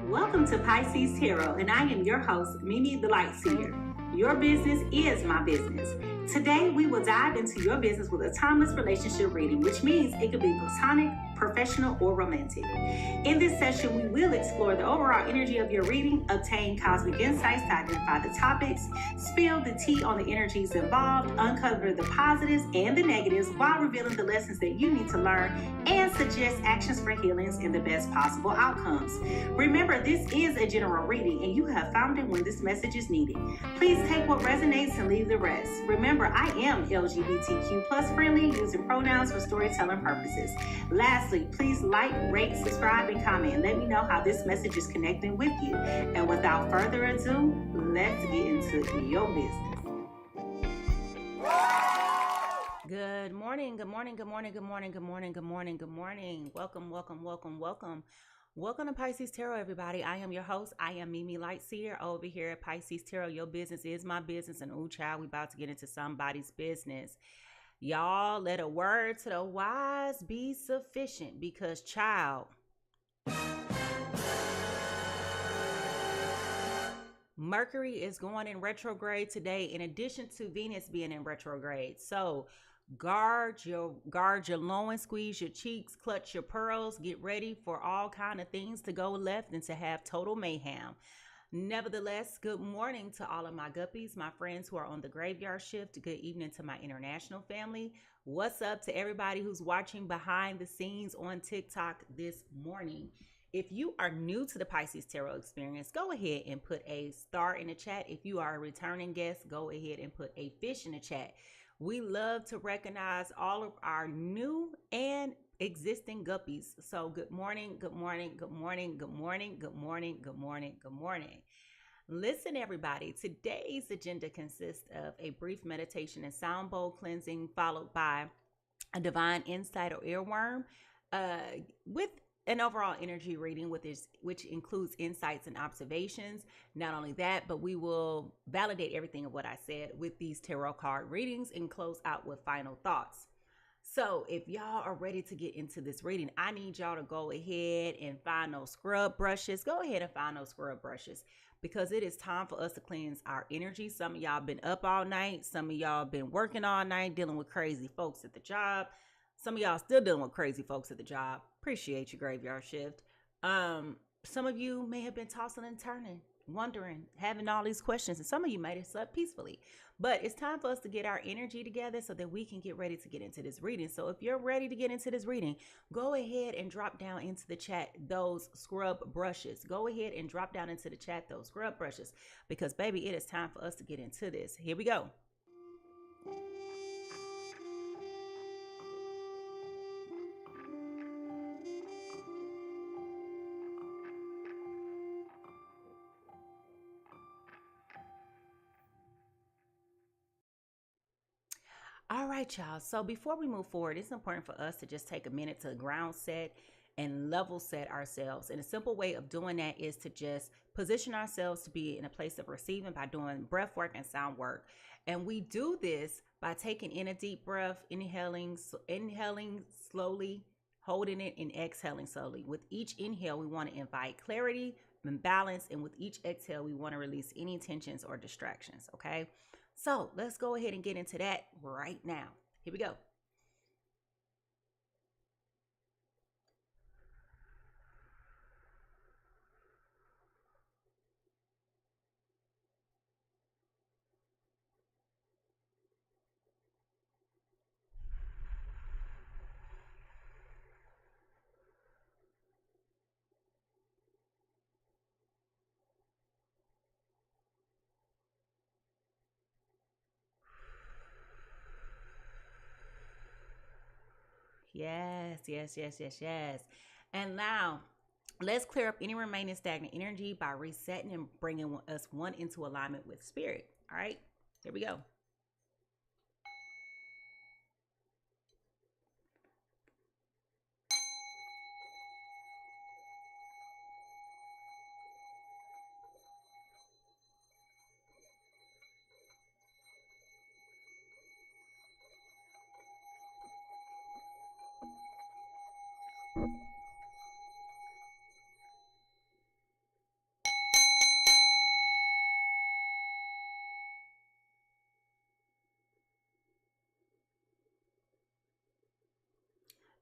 Welcome to Pisces Tarot, and I am your host, Mimi Lightseer. Your business is my business. Today, we will dive into your business with a timeless relationship reading, which means it could be platonic, professional, or romantic. In this session, we will explore the overall energy of your reading, obtain cosmic insights to identify the topics, spill the tea on the energies involved, uncover the positives and the negatives while revealing the lessons that you need to learn, and suggest actions for healings and the best possible outcomes. Remember, this is a general reading, and you have found it when this message is needed. Please take what resonates and leave the rest. Remember, I am LGBTQ plus friendly, using pronouns for storytelling purposes. Lastly, please like, rate, subscribe, and comment. Let me know how this message is connecting with you. And without further ado, let's get into your business. Good morning, good morning, good morning, good morning, good morning, good morning, good morning. Welcome, welcome, welcome, welcome. Welcome to Pisces Tarot, everybody. I am your host. I am Mimi Lightseer over here at Pisces Tarot. Your business is my business. And ooh, child, we about to get into somebody's business. Y'all, let a word to the wise be sufficient, because, child, Mercury is going in retrograde today, in addition to Venus being in retrograde. So guard your loins, squeeze your cheeks, clutch your pearls, get ready for all kind of things to go left and to have total mayhem. Nevertheless, good morning to all of my guppies, my friends who are on the graveyard shift. Good evening to my international family. What's up to everybody who's watching behind the scenes on TikTok this morning? If you are new to the Pisces Tarot experience, go ahead and put a star in the chat. If you are a returning guest, go ahead and put a fish in the chat. We love to recognize all of our new and existing guppies. So good morning, good morning, good morning, good morning, good morning, good morning, good morning. Listen, everybody, today's agenda consists of a brief meditation and sound bowl cleansing, followed by a divine insight or earworm, with an overall energy reading, which includes insights and observations. Not only that, but we will validate everything of what I said with these tarot card readings and close out with final thoughts. So if y'all are ready to get into this reading, I need y'all to go ahead and find those scrub brushes. Go ahead and find those scrub brushes, because it is time for us to cleanse our energy. Some of y'all been up all night. Some of y'all been working all night, dealing with crazy folks at the job. Some of y'all still dealing with crazy folks at the job. Appreciate your graveyard shift. Some of you may have been tossing and turning, wondering, having all these questions, and some of you might have slept peacefully. But it's time for us to get our energy together so that we can get ready to get into this reading. So if you're ready to get into this reading, go ahead and drop down into the chat those scrub brushes. Go ahead and drop down into the chat those scrub brushes, because, baby, it is time for us to get into this. Here we go. All right, y'all. So before we move forward, it's important for us to just take a minute to ground set and level set ourselves. And a simple way of doing that is to just position ourselves to be in a place of receiving by doing breath work and sound work. And we do this by taking in a deep breath, inhaling slowly, holding it, and exhaling slowly. With each inhale, we want to invite clarity and balance. And with each exhale, we want to release any tensions or distractions. Okay. So let's go ahead and get into that right now. Here we go. Yes, yes, yes, yes, yes. And now let's clear up any remaining stagnant energy by resetting and bringing us one into alignment with spirit. All right, here we go.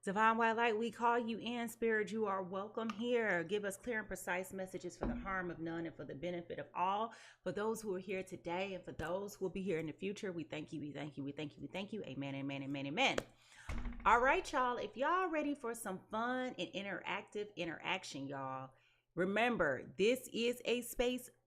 Divine White Light, we call you in. Spirit, you are welcome here. Give us clear and precise messages for the harm of none and for the benefit of all. For those who are here today and for those who will be here in the future, we thank you, we thank you, we thank you, we thank you. Amen, amen, amen, amen. All right, y'all. If y'all ready for some fun and interactive interaction, y'all, remember, this is a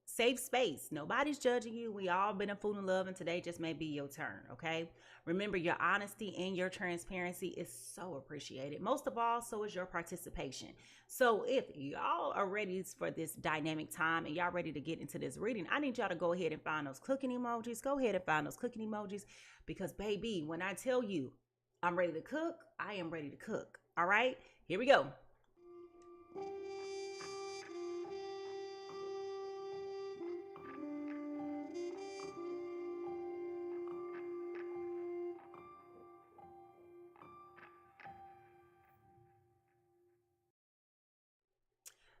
safe space. Nobody's judging you. We all been a fool in love, and today just may be your turn, okay? Remember, your honesty and your transparency is so appreciated. Most of all, so is your participation. So if y'all are ready for this dynamic time and y'all ready to get into this reading, I need y'all to go ahead and find those cooking emojis. Go ahead and find those cooking emojis, because baby, when I tell you I'm ready to cook, I am ready to cook. All right, here we go.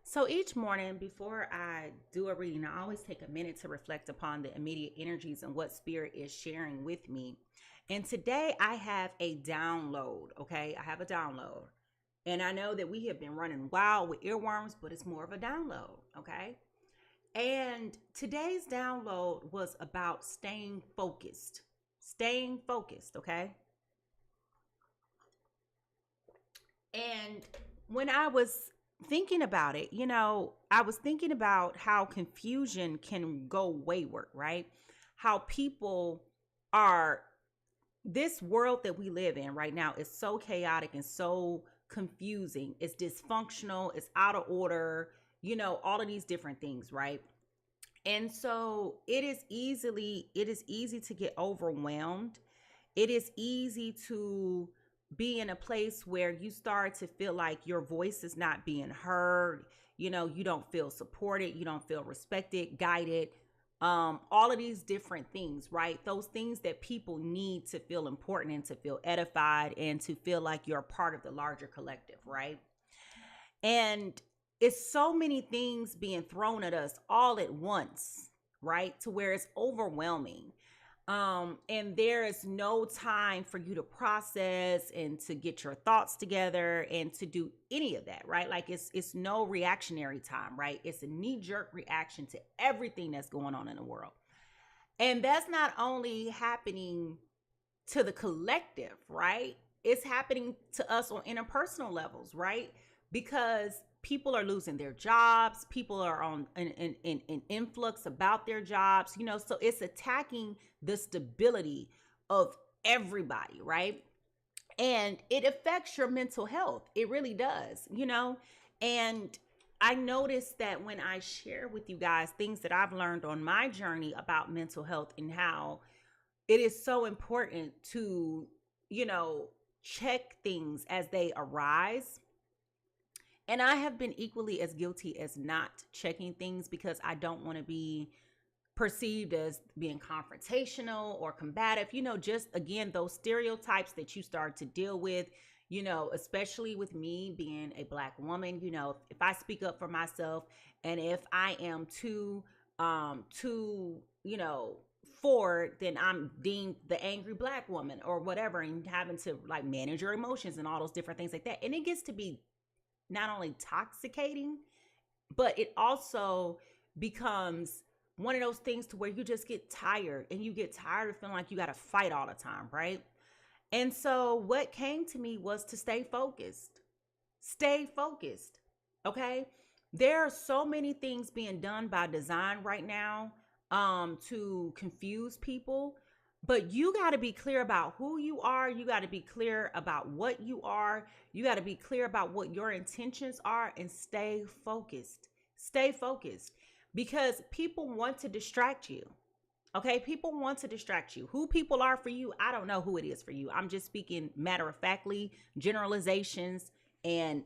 So each morning before I do a reading, I always take a minute to reflect upon the immediate energies and what spirit is sharing with me. And today I have a download, okay? I have a download. And I know that we have been running wild with earworms, but it's more of a download, okay? And today's download was about staying focused. Staying focused, okay? And when I was thinking about it, I was thinking about how confusion can go wayward, right? How people are, this world that we live in right now is so chaotic and so confusing. It's dysfunctional, it's out of order, all of these different things, right? And so it is easy to get overwhelmed. It is easy to be in a place where you start to feel like your voice is not being heard. You don't feel supported. You don't feel respected, guided. All of these different things, right? Those things that people need to feel important and to feel edified and to feel like you're part of the larger collective, right? And it's so many things being thrown at us all at once, right? To where it's overwhelming. And there is no time for you to process and to get your thoughts together and to do any of that, right? Like it's no reactionary time, right? It's a knee-jerk reaction to everything that's going on in the world. And that's not only happening to the collective, right? It's happening to us on interpersonal levels, right? Because people are losing their jobs. People are on an influx about their jobs, so it's attacking the stability of everybody, right? And it affects your mental health. It really does, and I noticed that when I share with you guys things that I've learned on my journey about mental health and how it is so important to, check things as they arise. And I have been equally as guilty as not checking things because I don't want to be perceived as being confrontational or combative, just again, those stereotypes that you start to deal with, especially with me being a Black woman, if I speak up for myself and if I am too forward, then I'm deemed the angry Black woman or whatever, and having to like manage your emotions and all those different things like that. And it gets to be not only intoxicating, but it also becomes one of those things to where you just get tired and you get tired of feeling like you got to fight all the time, right? And so what came to me was to stay focused. Stay focused, okay? There are so many things being done by design right now to confuse people. But you got to be clear about who you are. You got to be clear about what you are. You got to be clear about what your intentions are and stay focused. Stay focused because people want to distract you. Okay, people want to distract you. Who people are for you, I don't know who it is for you. I'm just speaking matter of factly, generalizations and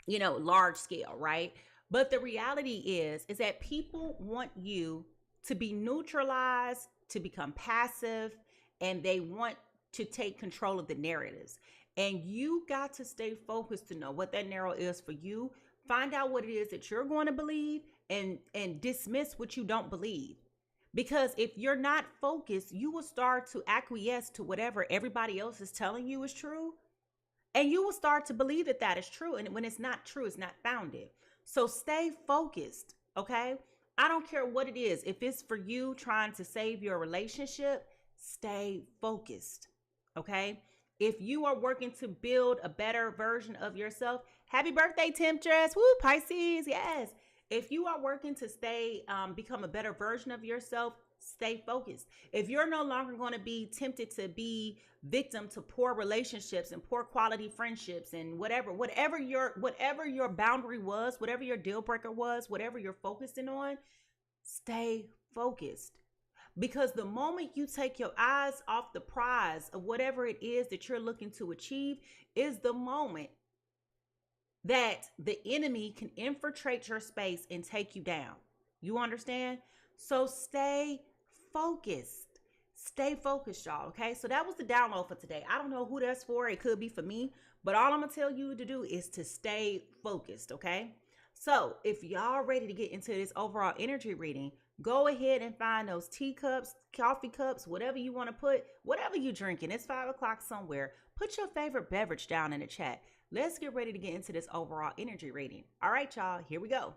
large scale, right? But the reality is that people want you to be neutralized, to become passive, and they want to take control of the narratives. And you got to stay focused to know what that narrative is for you. Find out what it is that you're going to believe and dismiss what you don't believe. Because if you're not focused, you will start to acquiesce to whatever everybody else is telling you is true. And you will start to believe that that is true. And when it's not true, it's not founded. So stay focused, okay? I don't care what it is. If it's for you trying to save your relationship, stay focused, okay? If you are working to build a better version of yourself, happy birthday, Temptress. Woo, Pisces, yes. If you are working to become a better version of yourself, stay focused. If you're no longer going to be tempted to be victim to poor relationships and poor quality friendships and whatever your boundary was, whatever your deal breaker was, whatever you're focusing on, stay focused. Because the moment you take your eyes off the prize of whatever it is that you're looking to achieve is the moment that the enemy can infiltrate your space and take you down. You understand? So stay focused. Stay focused, y'all. Okay. So that was the download for today. I don't know who that's for. It could be for me, but all I'm going to tell you to do is to stay focused. Okay. So if y'all ready to get into this overall energy reading, go ahead and find those teacups, coffee cups, whatever you want to put, whatever you're drinking. It's 5 o'clock somewhere. Put your favorite beverage down in the chat. Let's get ready to get into this overall energy reading. All right, y'all, here we go.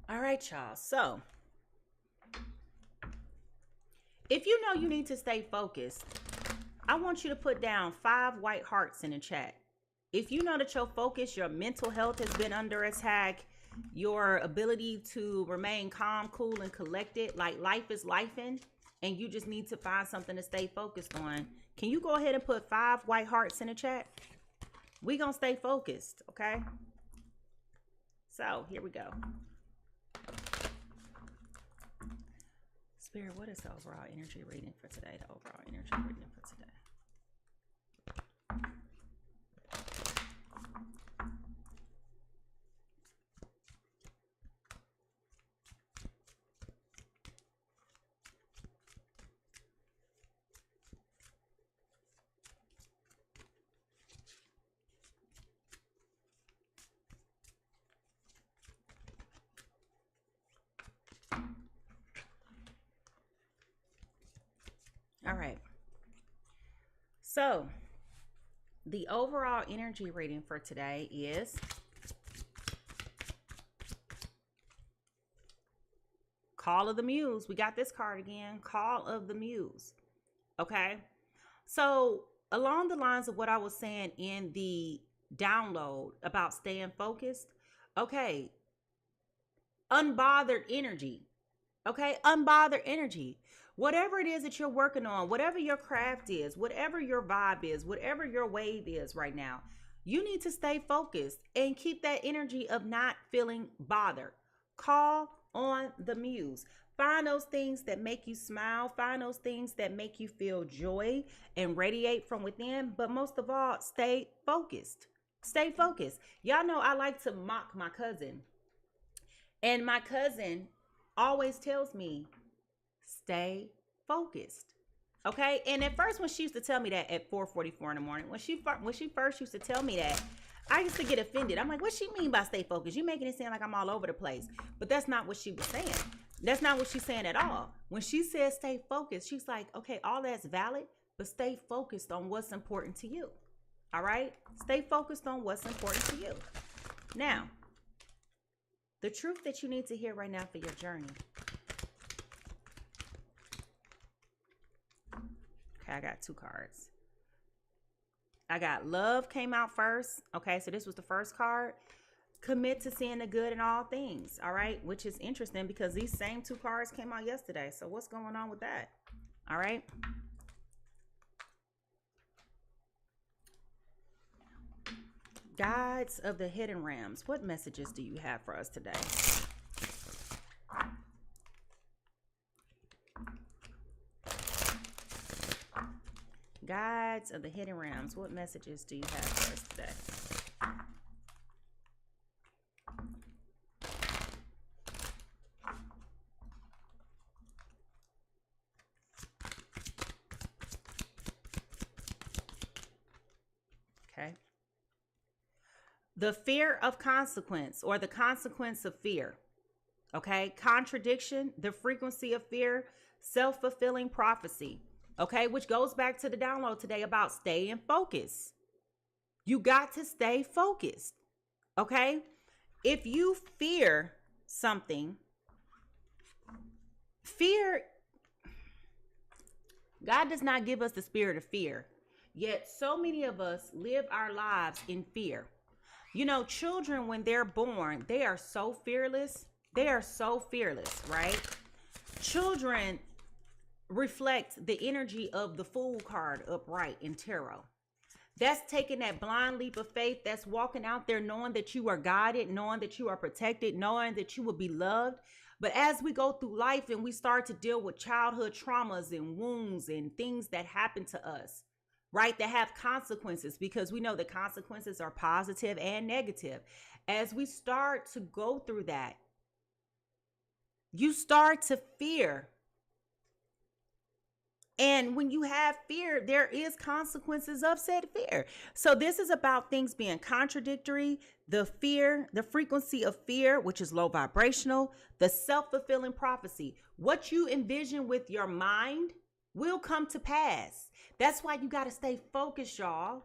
All right, y'all. So if you know you need to stay focused, I want you to put down 5 white hearts in the chat. If you know that your focus, your mental health has been under attack, your ability to remain calm, cool, and collected, like life is lifing, and you just need to find something to stay focused on, can you go ahead and put 5 white hearts in the chat? We're going to stay focused, okay? So here we go. Spirit, what is the overall energy reading for today? The overall energy reading for today. All right. So the overall energy reading for today is Call of the Muse. We got this card again, Call of the Muse. Okay. So along the lines of what I was saying in the download about staying focused. Okay. Unbothered energy. Okay. Unbothered energy. Whatever it is that you're working on, whatever your craft is, whatever your vibe is, whatever your wave is right now, you need to stay focused and keep that energy of not feeling bothered. Call on the Muse. Find those things that make you smile. Find those things that make you feel joy and radiate from within. But most of all, stay focused. Stay focused. Y'all know I like to mock my cousin. And my cousin always tells me, stay focused. Okay. And at first, when she used to tell me that at 4:44 in the morning, when she first used to tell me that, I used to get offended. I'm like, what she mean by stay focused? You making it sound like I'm all over the place. But that's not what she was saying. That's not what she's saying at all. When she says stay focused, she's like, okay, all that's valid, but stay focused on what's important to you. All right. Stay focused on what's important to you. Now, the truth that you need to hear right now for your journey. Okay, I got 2 cards. I got love came out first. Okay, so this was the first card. Commit to seeing the good in all things. All right, which is interesting because these same 2 cards came out yesterday. So what's going on with that? All right. Guides of the hidden realms. What messages do you have for us today? Guides of the hidden realms. What messages do you have for us today? The fear of consequence, or the consequence of fear. Okay. Contradiction, the frequency of fear, self-fulfilling prophecy. Okay. Which goes back to the download today about staying focused. You got to stay focused. Okay. If you fear something, fear, God does not give us the spirit of fear. Yet so many of us live our lives in fear. You know, children, when they're born, they are so fearless. They are so fearless, right? Children reflect the energy of the Fool card upright in tarot. That's taking that blind leap of faith. That's walking out there knowing that you are guided, knowing that you are protected, knowing that you will be loved. But as we go through life and we start to deal with childhood traumas and wounds and things that happen to us, right, that have consequences, because we know the consequences are positive and negative. As we start to go through that, you start to fear. And when you have fear, there is consequences of said fear. So this is about things being contradictory, the fear, the frequency of fear, which is low vibrational, the self-fulfilling prophecy. What you envision with your mind will come to pass. That's why you got to stay focused, y'all.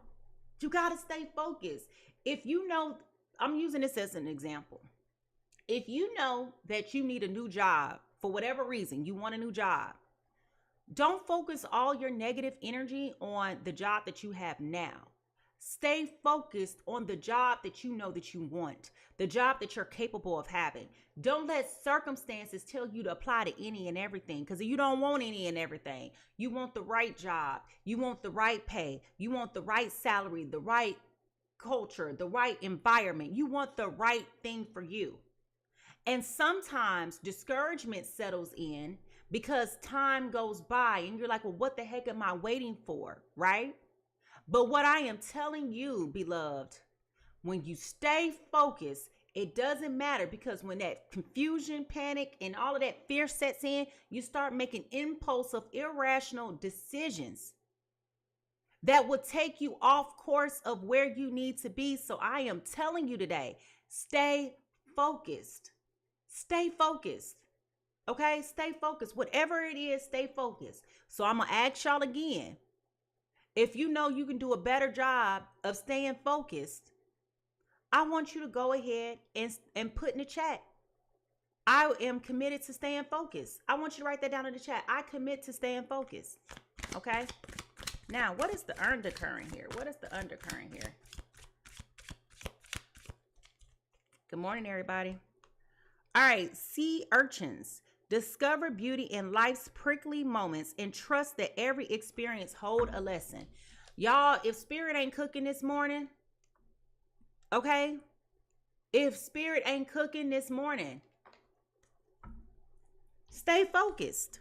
You got to stay focused. If you know, I'm using this as an example. If you know that you need a new job for whatever reason, you want a new job, don't focus all your negative energy on the job that you have now. Stay focused on the job that you know that you want, the job that you're capable of having. Don't let circumstances tell you to apply to any and everything, because you don't want any and everything. You want the right job. You want the right pay. You want the right salary, the right culture, the right environment. You want the right thing for you. And sometimes discouragement settles in because time goes by and you're like, well, what the heck am I waiting for? Right? But what I am telling you, beloved, when you stay focused, it doesn't matter, because when that confusion, panic, and all of that fear sets in, you start making impulsive, irrational decisions that will take you off course of where you need to be. So I am telling you today, stay focused. Stay focused. Okay? Stay focused. Whatever it is, stay focused. So I'm going to ask y'all again. If you know you can do a better job of staying focused, I want you to go ahead and put in the chat, I am committed to staying focused. I want you to write that down in the chat. I commit to staying focused. Okay? Now, what is the undercurrent here? What is the undercurrent here? Good morning, everybody. All right, sea urchins. Discover beauty in life's prickly moments and trust that every experience hold a lesson. Y'all, if spirit ain't cooking this morning, okay? If spirit ain't cooking this morning, stay focused.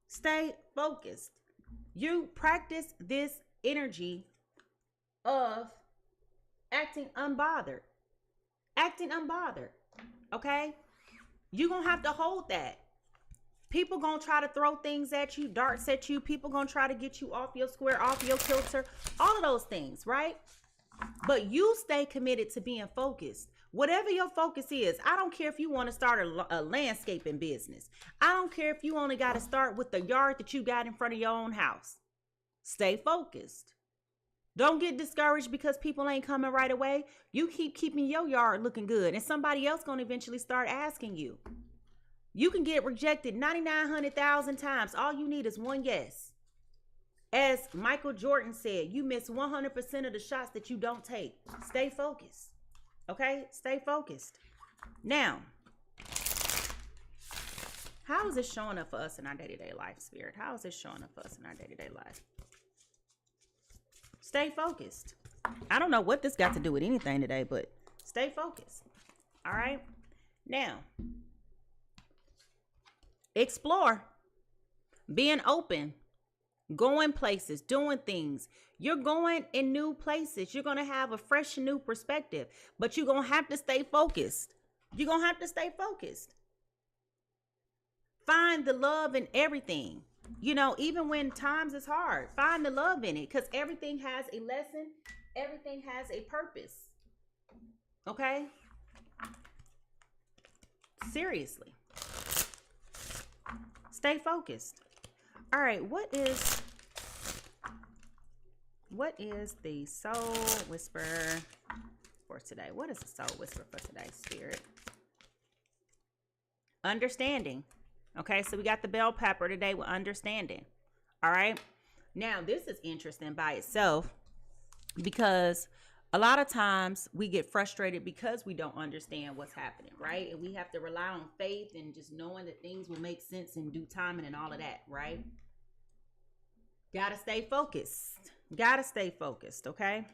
Stay focused. You practice this energy of acting unbothered. Acting unbothered, okay? You're going to have to hold that. People going to try to throw things at you, darts at you. People going to try to get you off your square, off your kilter. All of those things, right? But you stay committed to being focused. Whatever your focus is, I don't care if you want to start a landscaping business. I don't care if you only got to start with the yard that you got in front of your own house. Stay focused. Don't get discouraged because people ain't coming right away. You keep keeping your yard looking good, and somebody else going to eventually start asking you. You can get rejected 99,000 times. All you need is one yes. As Michael Jordan said, you miss 100% of the shots that you don't take. Stay focused. Okay? Stay focused. Now, how is this showing up for us in our day-to-day life, Spirit? How is this showing up for us in our day-to-day life? Stay focused. I don't know what this got to do with anything today, but stay focused. All right? Now, explore. Being open. Going places. Doing things. You're going in new places. You're going to have a fresh new perspective. But you're going to have to stay focused. You're going to have to stay focused. Find the love in everything. You know, even when times is hard, find the love in it, because everything has a lesson. Everything has a purpose. Okay? Seriously. Stay focused. All right, what is the soul whisper for today? What is the soul whisper for today, Spirit? Understanding. Okay, so we got the bell pepper today with understanding. All right. Now, this is interesting by itself because a lot of times we get frustrated because we don't understand what's happening, right? And we have to rely on faith and just knowing that things will make sense in due time and all of that, right? Gotta stay focused. Gotta stay focused, okay?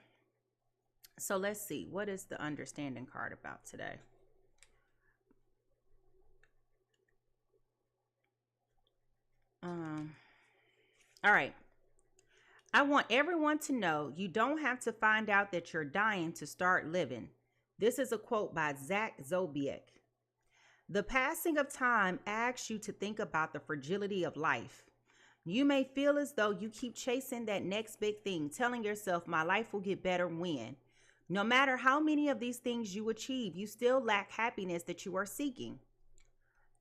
So let's see. What is the understanding card about today? All right. I want everyone to know you don't have to find out that you're dying to start living. This is a quote by Zach Zobiek. The passing of time asks you to think about the fragility of life. You may feel as though you keep chasing that next big thing, telling yourself, my life will get better when. No matter how many of these things you achieve, you still lack happiness that you are seeking.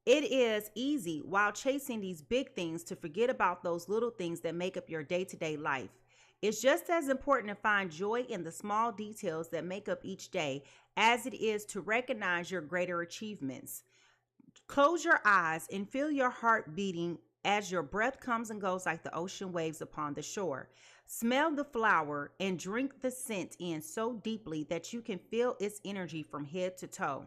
It is easy while chasing these big things to forget about those little things that make up your day-to-day life. It's just as important to find joy in the small details that make up each day as it is to recognize your greater achievements. Close your eyes and feel your heart beating as your breath comes and goes like the ocean waves upon the shore. Smell the flower and drink the scent in so deeply that you can feel its energy from head to toe.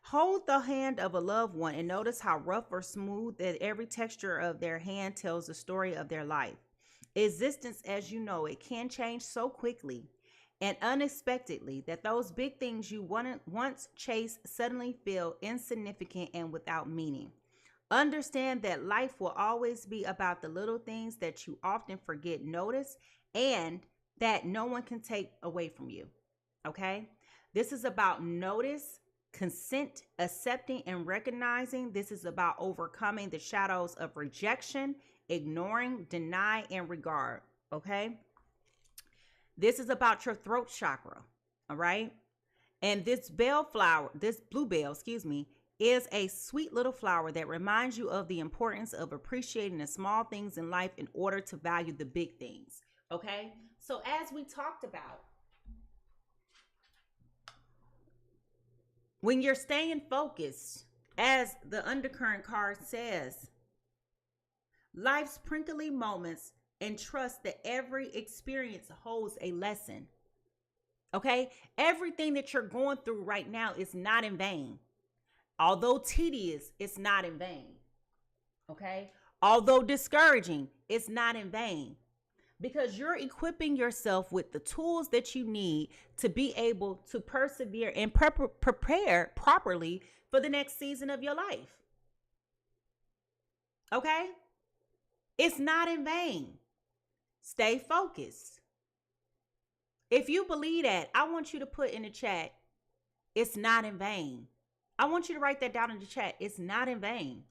Hold the hand of a loved one and notice how rough or smooth that every texture of their hand tells the story of their life. Existence as you know it can change so quickly and unexpectedly that those big things you once chased suddenly feel insignificant and without meaning. Understand that life will always be about the little things that you often forget, notice, and that no one can take away from you. Okay? This is about notice, consent, accepting, and recognizing. This is about overcoming the shadows of rejection, ignoring, deny, and regard. Okay? This is about your throat chakra. All right? And this bluebell, is a sweet little flower that reminds you of the importance of appreciating the small things in life in order to value the big things. Okay? So as we talked about, when you're staying focused, as the undercurrent card says, life's prickly moments, and trust that every experience holds a lesson. Okay? Everything that you're going through right now is not in vain. Although tedious, it's not in vain. Okay? Although discouraging, it's not in vain. Because you're equipping yourself with the tools that you need to be able to persevere and prepare properly for the next season of your life. Okay? It's not in vain. Stay focused. If you believe that, I want you to put in the chat, it's not in vain. I want you to write that down in the chat. It's not in vain.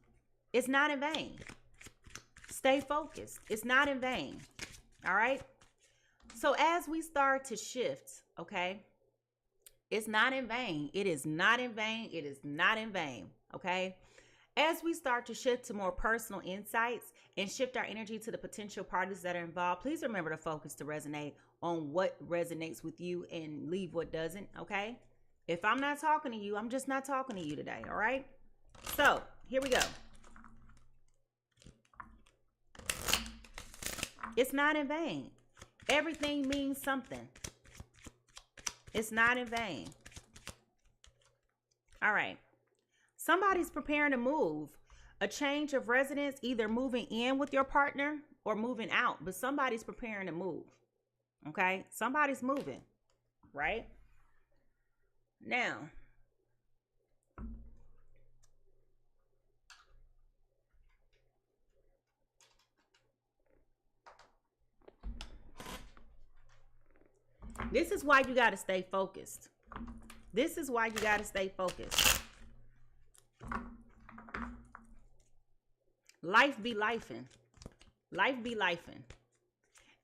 It's not in vain. Stay focused. It's not in vain. All right. So as we start to shift, okay, it's not in vain. It is not in vain. It is not in vain. Okay. As we start to shift to more personal insights and shift our energy to the potential parties that are involved, please remember to focus to resonate on what resonates with you and leave what doesn't. Okay. If I'm not talking to you, I'm just not talking to you today. All right. So here we go. It's not in vain. Everything means something. It's not in vain. All right. Somebody's preparing to move. A change of residence, either moving in with your partner or moving out. But somebody's preparing to move. Okay? Somebody's moving. Right? Now, this is why you got to stay focused. This is why you got to stay focused. Life be lifing. Life be lifing.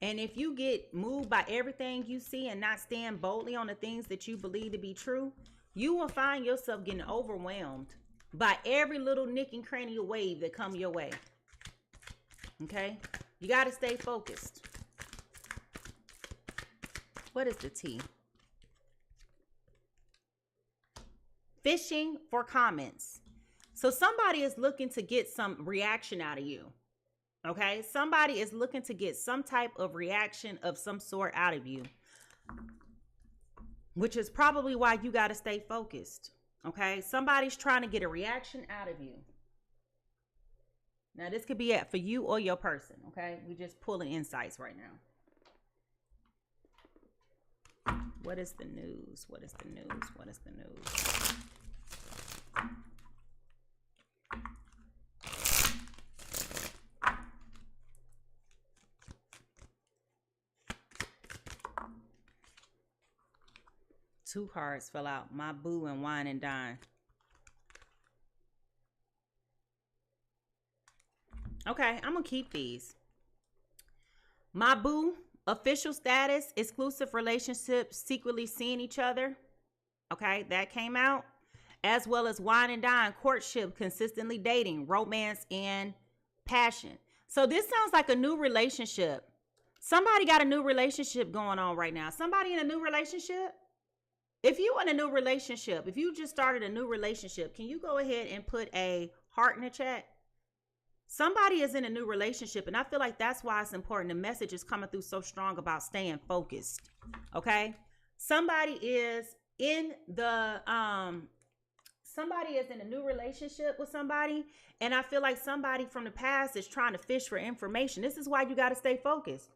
And if you get moved by everything you see and not stand boldly on the things that you believe to be true, you will find yourself getting overwhelmed by every little nick and cranny wave that come your way. Okay? You got to stay focused. What is the T? Fishing for comments. So somebody is looking to get some reaction out of you. Okay? Somebody is looking to get some type of reaction of some sort out of you, which is probably why you got to stay focused. Okay? Somebody's trying to get a reaction out of you. Now, this could be it for you or your person. Okay? We're just pulling insights right now. What is the news? What is the news? What is the news? Two cards fell out. My boo and wine and dine. Okay, I'm going to keep these. My boo, official status, exclusive relationships, secretly seeing each other. Okay, that came out. As well as wine and dine, courtship, consistently dating, romance, and passion. So this sounds like a new relationship. Somebody got a new relationship going on right now. Somebody in a new relationship? If you in a new relationship, if you just started a new relationship, can you go ahead and put a heart in the chat? Somebody is in a new relationship, and I feel like that's why it's important. The message is coming through so strong about staying focused. Okay? Somebody is in a new relationship with somebody, and I feel like somebody from the past is trying to fish for information. This is why you got to stay focused.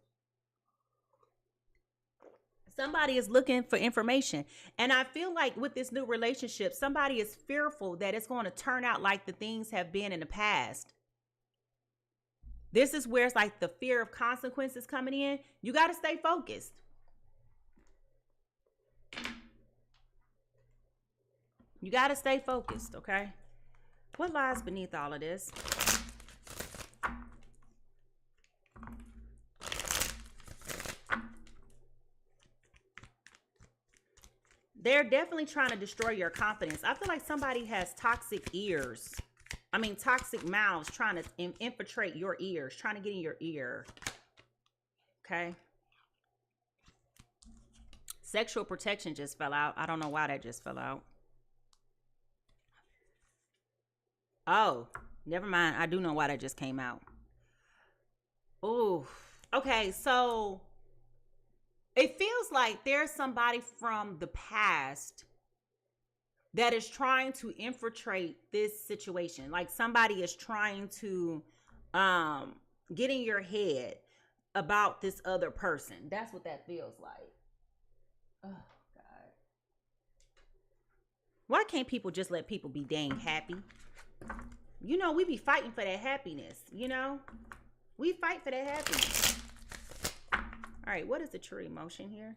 Somebody is looking for information. And I feel like with this new relationship, somebody is fearful that it's going to turn out like the things have been in the past. This is where it's like the fear of consequences coming in. You got to stay focused. You got to stay focused, okay? What lies beneath all of this? They're definitely trying to destroy your confidence. I feel like somebody has toxic ears. I mean, toxic mouths trying to infiltrate your ears, trying to get in your ear. Okay. Sexual protection just fell out. I don't know why that just fell out. Oh, never mind. I do know why that just came out. Oh, okay. So it feels like there's somebody from the past that is trying to infiltrate this situation. Like somebody is trying to get in your head about this other person. That's what that feels like. Oh, God. Why can't people just let people be dang happy? You know, we be fighting for that happiness, you know? We fight for that happiness. All right, what is the true emotion here?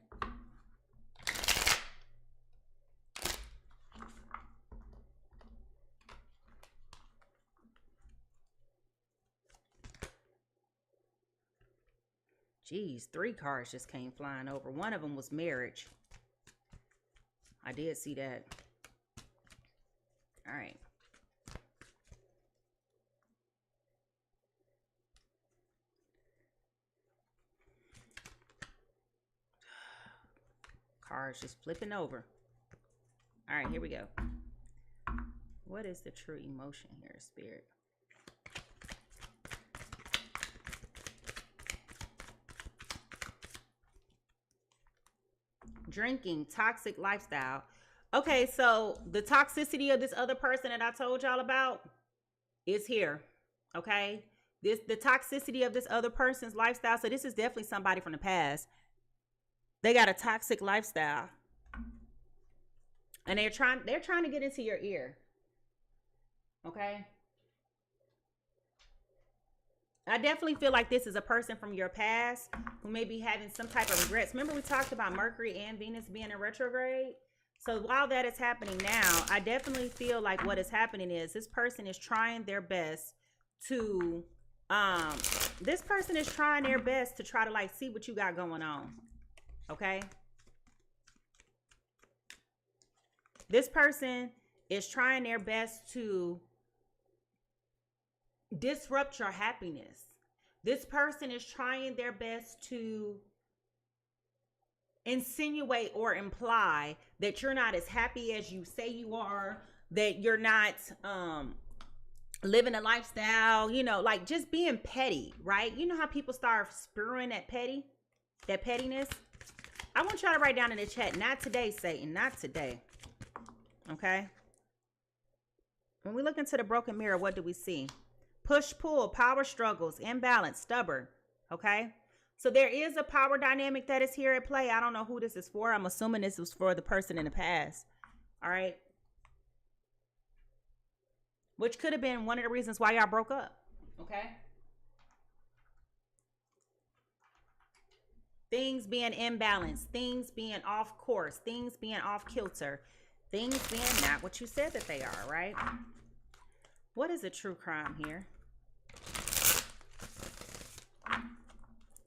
Geez, 3 cards just came flying over. One of them was marriage. I did see that. All right. Cards just flipping over. All right, here we go. What is the true emotion here, Spirit? Drinking, toxic lifestyle. Okay, so the toxicity of this other person that I told y'all about is here. Okay, the toxicity of this other person's lifestyle. So this is definitely somebody from the past. They got a toxic lifestyle, and they're trying to get into your ear. Okay. I definitely feel like this is a person from your past who may be having some type of regrets. Remember we talked about Mercury and Venus being in retrograde? So while that is happening now, I definitely feel like what is happening is this person is trying their best to This person is trying their best to try to like see what you got going on. Okay. This person is trying their best to disrupt your happiness. This person is trying their best to insinuate or imply that you're not as happy as you say you are, that you're not living a lifestyle, you know, like just being petty, right? You know how people start spewing that pettiness? I want y'all to write down in the chat, not today, Satan, not today. Okay? When we look into the broken mirror, what do we see? Push, pull, power struggles, imbalance, stubborn. Okay? So there is a power dynamic that is here at play. I don't know who this is for. I'm assuming this was for the person in the past. All right? Which could have been one of the reasons why y'all broke up. Okay? Things being imbalanced. Things being off course. Things being off kilter. Things being not what you said that they are, right? What is a true crime here?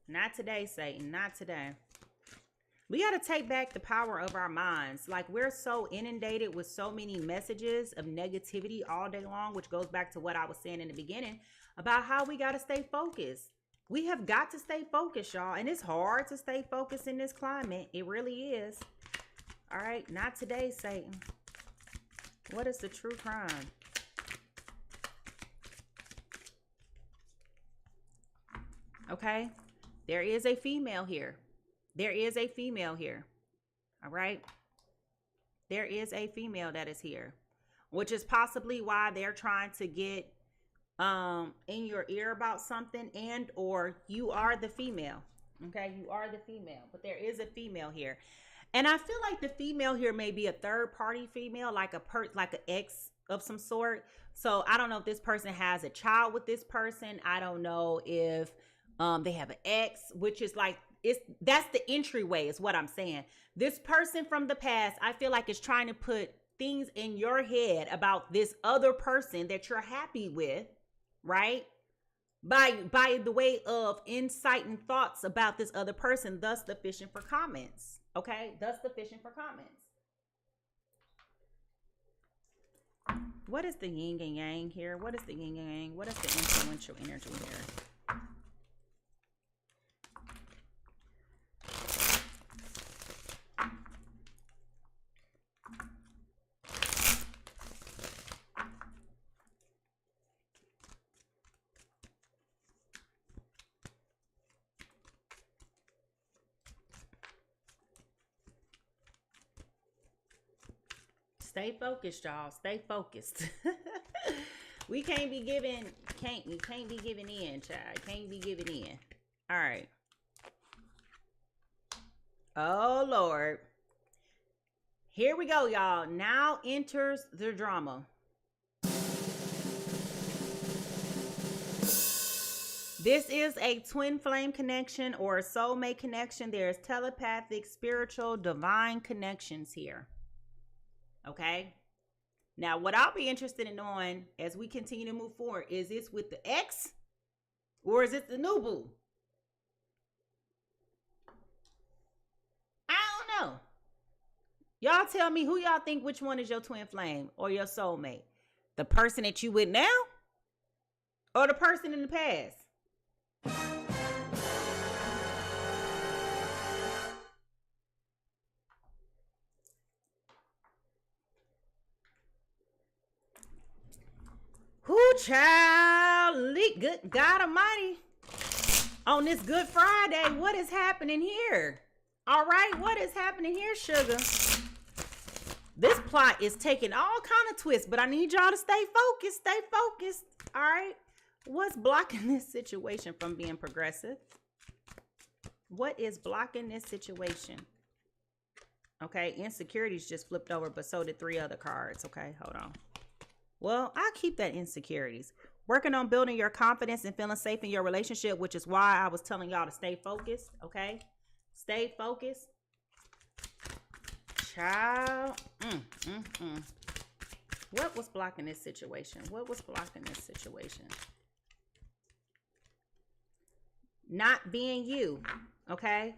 Not today, Satan. Not today. We got to take back the power of our minds. Like, we're so inundated with so many messages of negativity all day long, which goes back to what I was saying in the beginning about how we got to stay focused. We have got to stay focused, y'all. And it's hard to stay focused in this climate. It really is. All right. Not today, Satan. What is the true crime? Okay. There is a female here. There is a female here. All right. There is a female that is here, which is possibly why they're trying to get in your ear about something, and or you are the female. Okay. You are the female, but there is a female here. And I feel like the female here may be a third party female, like like an ex of some sort. So I don't know if this person has a child with this person. I don't know if they have an ex, which is like, that's the entryway is what I'm saying. This person from the past, I feel like is trying to put things in your head about this other person that you're happy with, right? By the way of inciting thoughts about this other person, thus the fishing for comments. Okay, thus the fishing for comments. What is the yin and yang here? What is the yin and yang? What is the influential energy here? Stay focused, y'all. Stay focused. We can't be giving, you can't be giving in, child. Can't be giving in. All right. Oh, Lord. Here we go, y'all. Now enters the drama. This is a twin flame connection or a soulmate connection. There's telepathic, spiritual, divine connections here. Okay. Now, what I'll be interested in knowing as we continue to move forward, is this with the ex or is it the new boo? I don't know. Y'all tell me who y'all think which one is your twin flame or your soulmate. The person that you with now or the person in the past? Who child, good God Almighty, on this Good Friday, what is happening here? All right, what is happening here, sugar? This plot is taking all kind of twists, but I need y'all to stay focused, all right? What's blocking this situation from being progressive? What is blocking this situation? Okay, insecurities just flipped over, but so did 3 other cards. Okay, hold on. Well, I'll keep that insecurities. Working on building your confidence and feeling safe in your relationship, which is why I was telling y'all to stay focused, okay? Stay focused. Child. What was blocking this situation? What was blocking this situation? not being you, okay?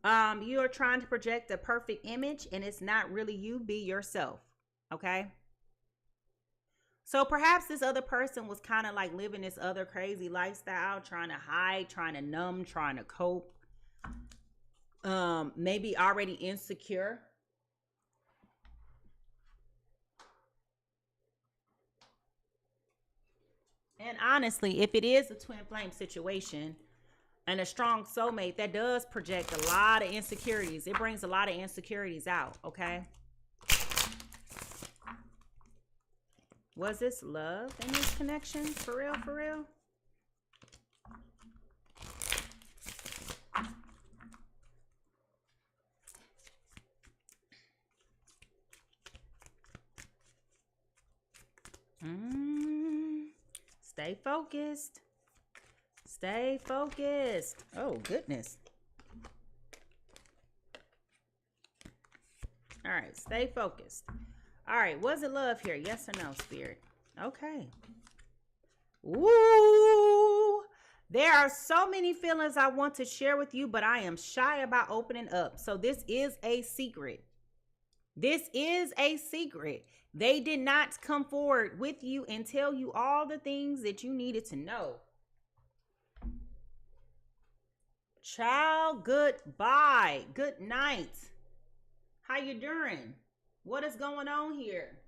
You are trying to project a perfect image and it's not really you. Be yourself, okay? So perhaps this other person was kind of like living this other crazy lifestyle, trying to hide, trying to numb, trying to cope. Maybe already insecure. And honestly, if it is a twin flame situation and a strong soulmate, that does project a lot of insecurities. It brings a lot of insecurities out, okay? Was this love in this connection? For real, for real? Stay focused. Stay focused. Oh, goodness. All right, stay focused. All right, was it love here? Yes or no, Spirit? Okay. Ooh. There are so many feelings I want to share with you, but I am shy about opening up. So this is a secret. This is a secret. They did not come forward with you and tell you all the things that you needed to know. Child, goodbye. Good night. How you doing? What is going on here?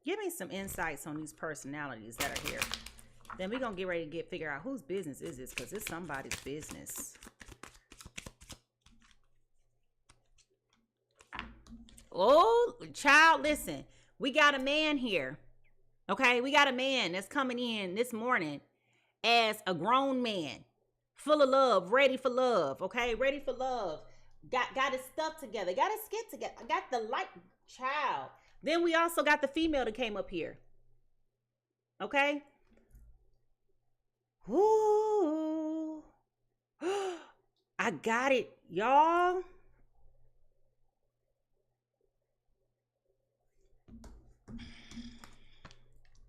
Give me some insights on these personalities that are here. Then we're going to get ready to figure out whose business is this, because it's somebody's business. Oh, child, listen. We got a man here. Okay, we got a man that's coming in this morning as a grown man. Full of love, ready for love, okay? Ready for love. Got his stuff together. Got his skit together. Got the light child. Then we also got the female that came up here. Okay? Ooh. I got it, y'all.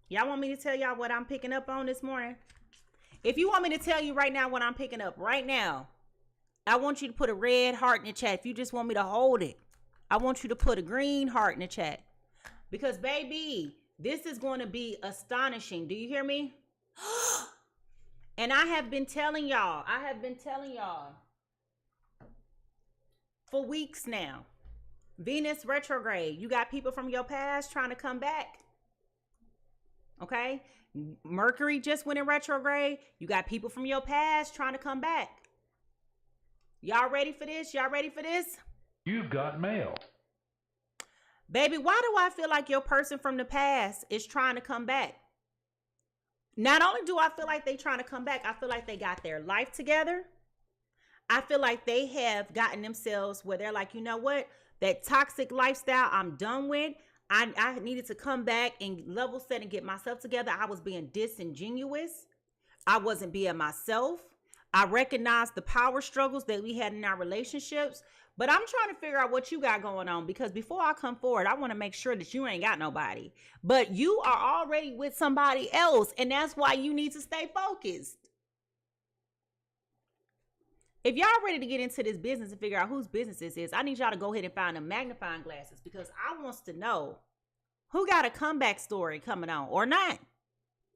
Y'all want me to tell y'all what I'm picking up on this morning? If you want me to tell you right now what I'm picking up right now, I want you to put a red heart in the chat. If you just want me to hold it, I want you to put a green heart in the chat. Because, baby, this is going to be astonishing. Do you hear me? And I have been telling y'all for weeks now. Venus retrograde. You got people from your past trying to come back. Okay? Mercury just went in retrograde. You got people from your past trying to come back. Y'all ready for this? Y'all ready for this? You've got mail. Baby, why do I feel like your person from the past is trying to come back? Not only do I feel like they trying to come back, I feel like they got their life together. I feel like they have gotten themselves where they're like, you know what? That toxic lifestyle I'm done with. I needed to come back and level set and get myself together. I was being disingenuous. I wasn't being myself. I recognized the power struggles that we had in our relationships. But I'm trying to figure out what you got going on, because before I come forward, I want to make sure that you ain't got nobody. But you are already with somebody else, and that's why you need to stay focused. If y'all ready to get into this business and figure out whose business this is, I need y'all to go ahead and find them magnifying glasses, because I wants to know who got a comeback story coming on or not.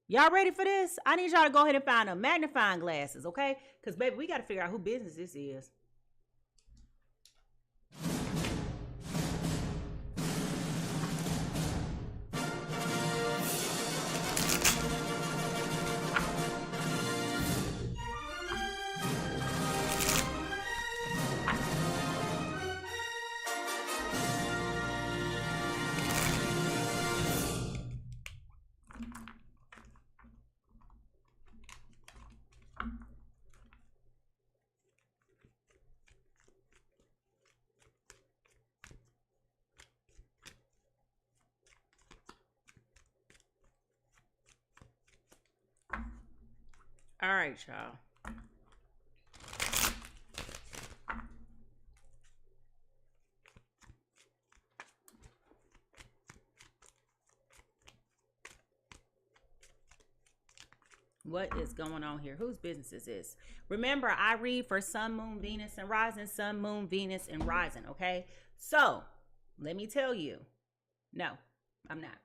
Y'all ready for this? I need y'all to go ahead and find them magnifying glasses, okay? Because, baby, we got to figure out who business this is. All right, y'all. What is going on here? Whose business is this? Remember, I read for Sun, Moon, Venus, and Rising. Sun, Moon, Venus, and Rising, okay? So, let me tell you. No, I'm not.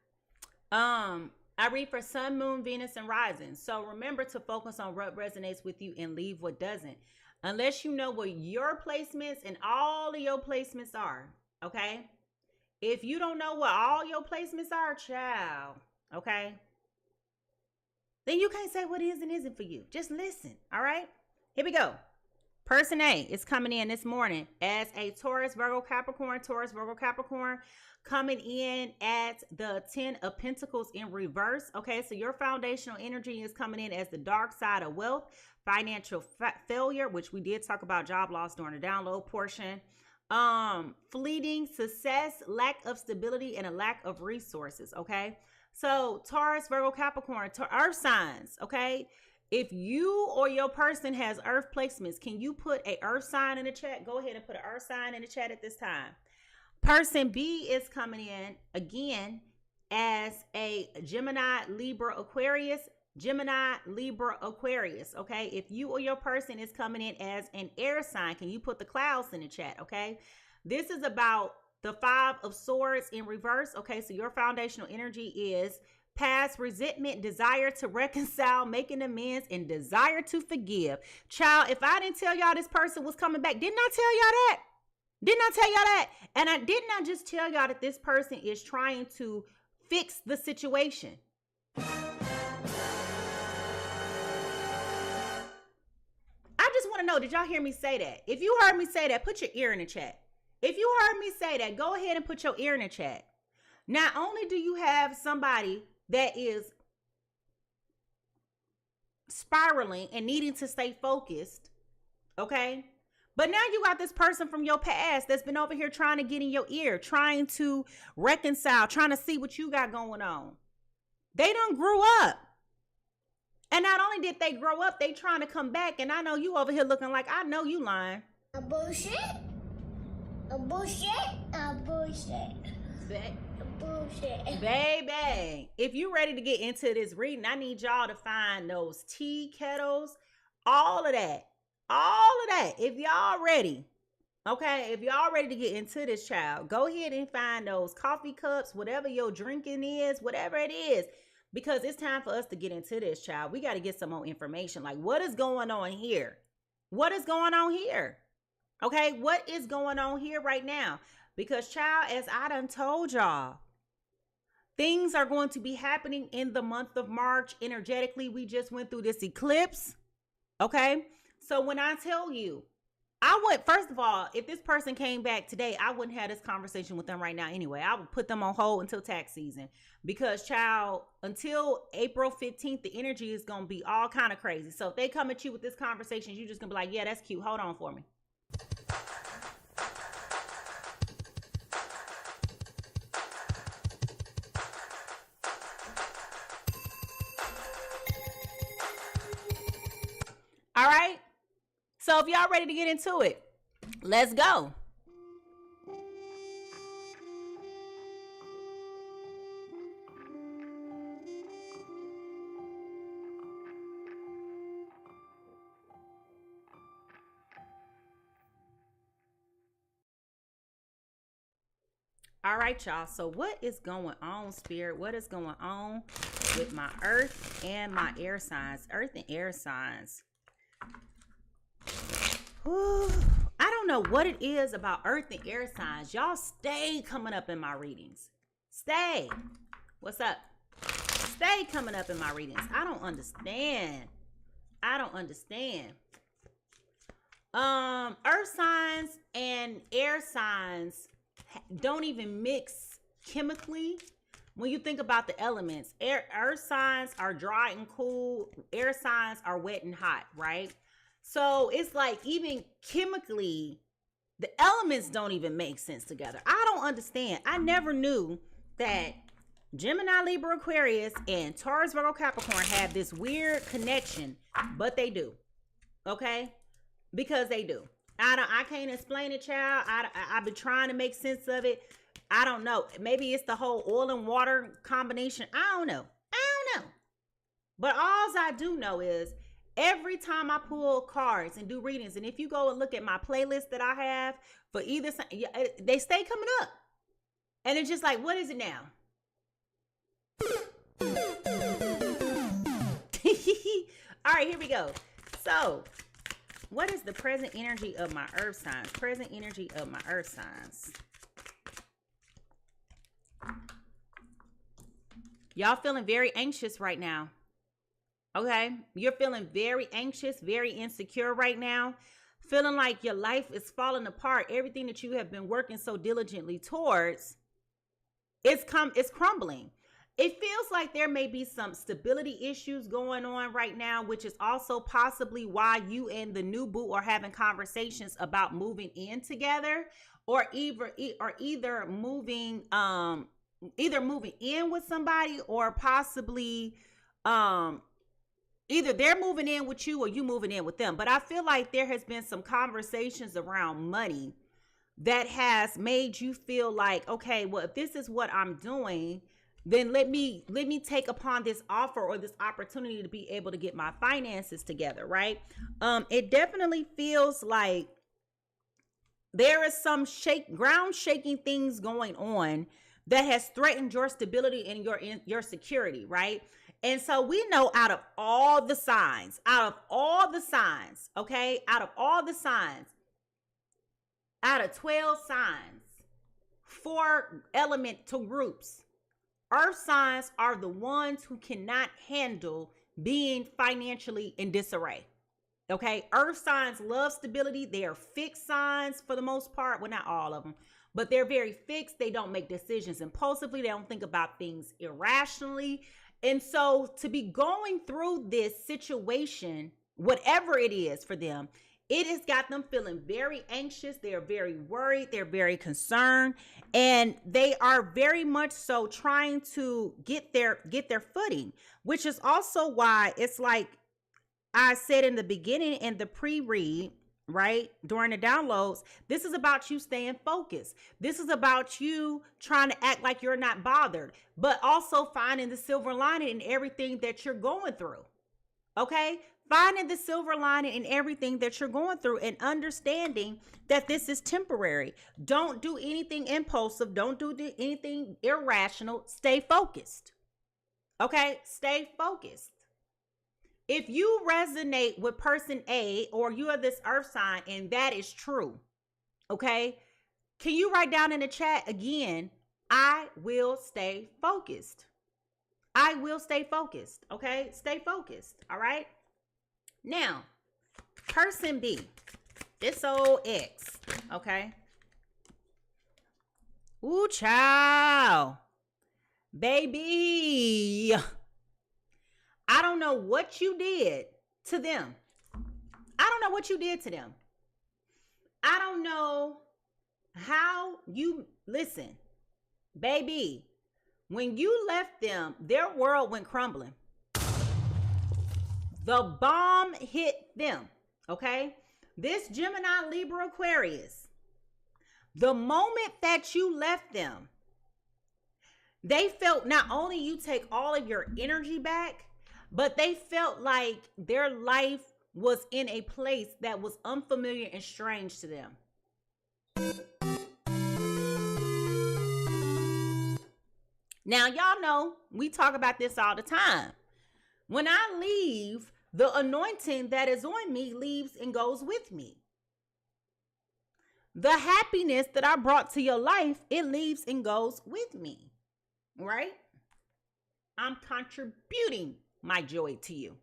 I read for Sun, Moon, Venus, and Rising. So, remember to focus on what resonates with you and leave what doesn't. Unless you know what your placements and all of your placements are, okay? If you don't know what all your placements are, child, okay? Then you can't say what is and isn't for you. Just listen, all right? Here we go. Person A is coming in this morning as a Taurus, Virgo, Capricorn, Taurus, Virgo, Capricorn, coming in at the 10 of Pentacles in reverse. Okay, so your foundational energy is coming in as the dark side of wealth, financial failure, which we did talk about job loss during the download portion. Fleeting success, lack of stability, and a lack of resources, okay? So Taurus, Virgo, Capricorn, earth signs, okay? If you or your person has earth placements, can you put a earth sign in the chat? Go ahead and put an earth sign in the chat at this time. Person B is coming in again as a Gemini, Libra, Aquarius. Gemini, Libra, Aquarius, okay? If you or your person is coming in as an air sign, can you put the clouds in the chat, okay? This is about the 5 of Swords in reverse, okay? So your foundational energy is past resentment, desire to reconcile, making amends, and desire to forgive. Child, if I didn't tell y'all this person was coming back, didn't I tell y'all that? Didn't I tell y'all that? And I did not just tell y'all that this person is trying to fix the situation. I just want to know, did y'all hear me say that? If you heard me say that, put your ear in the chat. If you heard me say that, go ahead and put your ear in the chat. Not only do you have somebody that is spiraling and needing to stay focused, okay? But now you got this person from your past that's been over here trying to get in your ear, trying to reconcile, trying to see what you got going on. They done grew up. And not only did they grow up, they trying to come back. And I know you over here looking like, I know you lying. A bullshit. A bullshit. A bullshit. Bullshit. Baby, if you ready to get into this reading, I need y'all to find those tea kettles, all of that. If y'all ready, okay, if y'all ready to get into this, child, go ahead and find those coffee cups, whatever your drinking is, whatever it is, because it's time for us to get into this, child. We got to get some more information. Like, what is going on here? What is going on here? Okay, what is going on here right now? Because, child, as I done told y'all, things are going to be happening in the month of March energetically. We just went through this eclipse. Okay, so when I tell you, I would, first of all, if this person came back today, I wouldn't have this conversation with them right now anyway. I would put them on hold until tax season, because, child, until April 15th, the energy is going to be all kind of crazy. So if they come at you with this conversation, you're just going to be like, yeah, that's cute. Hold on for me. All right. So if y'all ready to get into it, let's go. All right, y'all. So what is going on, Spirit? What is going on with my earth and my air signs? Earth and air signs. Whew. I don't know what it is about earth and air signs. Y'all stay coming up in my readings. Stay. What's up? Stay coming up in my readings. I don't understand. Earth signs and air signs don't even mix chemically. When you think about the elements, earth signs are dry and cool. Air signs are wet and hot, right? So it's like, even chemically, the elements don't even make sense together. I don't understand. I never knew that Gemini, Libra, Aquarius, and Taurus, Virgo, Capricorn have this weird connection, but they do. Okay? Because they do. I can't explain it, child. I've been trying to make sense of it. I don't know. Maybe it's the whole oil and water combination. I don't know. But all I do know is every time I pull cards and do readings, and if you go and look at my playlist that I have for either side, they stay coming up. And it's just like, what is it now? All right, here we go. So, what is the present energy of my earth signs? Present energy of my earth signs. Y'all feeling very anxious right now. Okay? You're feeling very anxious, very insecure right now. Feeling like your life is falling apart. Everything that you have been working so diligently towards, it's crumbling. It feels like there may be some stability issues going on right now, which is also possibly why you and the new boo are having conversations about moving in together, or either moving in with somebody, or possibly either they're moving in with you or you moving in with them. But I feel like there has been some conversations around money that has made you feel like, okay, well, if this is what I'm doing, then let me take upon this offer or this opportunity to be able to get my finances together, right? It definitely feels like there is some ground shaking things going on that has threatened your stability and your security, right? And so we know out of all the signs, okay, out of of 12 signs, 4 elemental groups, earth signs are the ones who cannot handle being financially in disarray. Okay, earth signs love stability. They are fixed signs for the most part. Well, not all of them, but they're very fixed. They don't make decisions impulsively. They don't think about things irrationally. And so to be going through this situation, whatever it is for them, it has got them feeling very anxious. They're very worried. They're very concerned. And they are very much so trying to get their footing, which is also why it's like I said in the beginning in the pre-read, right, during the downloads, this is about you staying focused. This is about you trying to act like you're not bothered, but also finding the silver lining in everything that you're going through. Okay? Finding the silver lining in everything that you're going through and understanding that this is temporary. Don't do anything impulsive. Don't do anything irrational. Stay focused. Okay? Stay focused. If you resonate with person A, or you are this earth sign and that is true, okay, can you write down in the chat again, I will stay focused. I will stay focused. Okay, stay focused. All right. Now, person B, this old X. Okay. Ooh, child. Baby. I don't know what you did to them. I don't know what you did to them. I don't know how you, listen, baby, when you left them, their world went crumbling. The bomb hit them, okay? This Gemini, Libra, Aquarius, the moment that you left them, they felt not only you take all of your energy back, but they felt like their life was in a place that was unfamiliar and strange to them. Now, y'all know we talk about this all the time. When I leave, the anointing that is on me leaves and goes with me. The happiness that I brought to your life, it leaves and goes with me, right? I'm contributing my joy to you.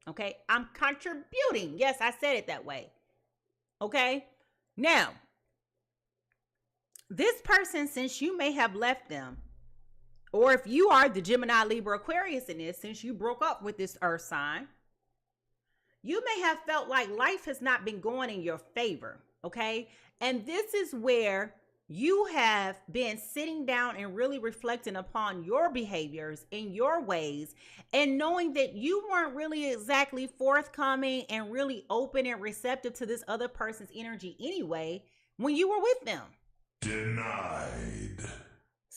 Okay? I'm contributing. Yes, I said it that way. Okay? Now, this person, since you may have left them, or if you are the Gemini, Libra, Aquarius in this, since you broke up with this earth sign, you may have felt like life has not been going in your favor. Okay? And this is where you have been sitting down and really reflecting upon your behaviors and your ways, and knowing that you weren't really exactly forthcoming and really open and receptive to this other person's energy anyway when you were with them. Denied.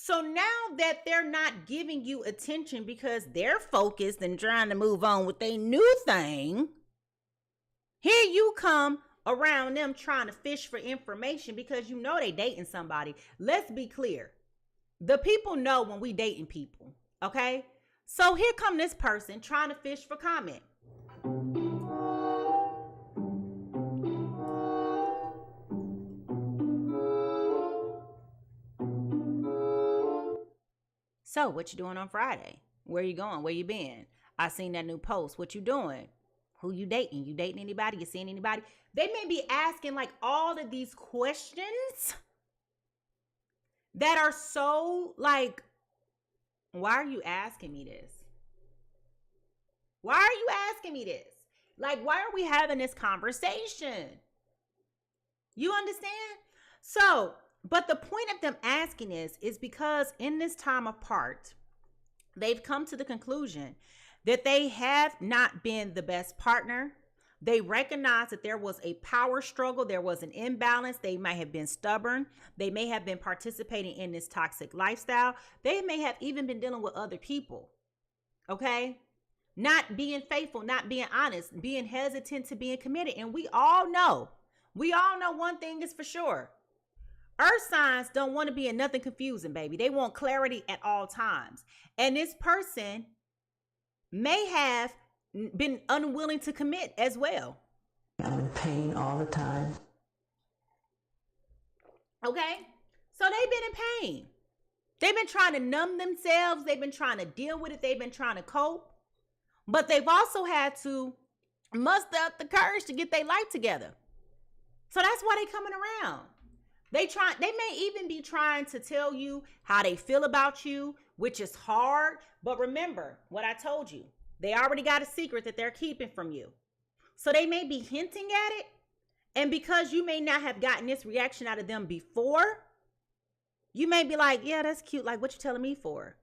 So now that they're not giving you attention because they're focused and trying to move on with their new thing, here you come around them trying to fish for information because you know they dating somebody. Let's be clear. The people know when we dating people, okay? So here come this person trying to fish for comment. So what you doing on Friday? Where you going? Where you been? I seen that new post. What you doing? Who you dating? You dating anybody? You seeing anybody? They may be asking like all of these questions that are so like, why are you asking me this? Why are you asking me this? Like, why are we having this conversation? You understand? So, but the point of them asking is because in this time apart, they've come to the conclusion that they have not been the best partner. They recognize that there was a power struggle. There was an imbalance. They might have been stubborn. They may have been participating in this toxic lifestyle. They may have even been dealing with other people. Okay? Not being faithful, not being honest, being hesitant to being committed. And we all know one thing is for sure. Earth signs don't want to be in nothing confusing, baby. They want clarity at all times. And this person may have been unwilling to commit as well. I'm in pain all the time. Okay? So they've been in pain. They've been trying to numb themselves. They've been trying to deal with it. They've been trying to cope. But they've also had to muster up the courage to get their life together. So that's why they're coming around. They may even be trying to tell you how they feel about you, which is hard. But remember what I told you. They already got a secret that they're keeping from you. So they may be hinting at it. And because you may not have gotten this reaction out of them before, you may be like, yeah, that's cute. Like, what you telling me for?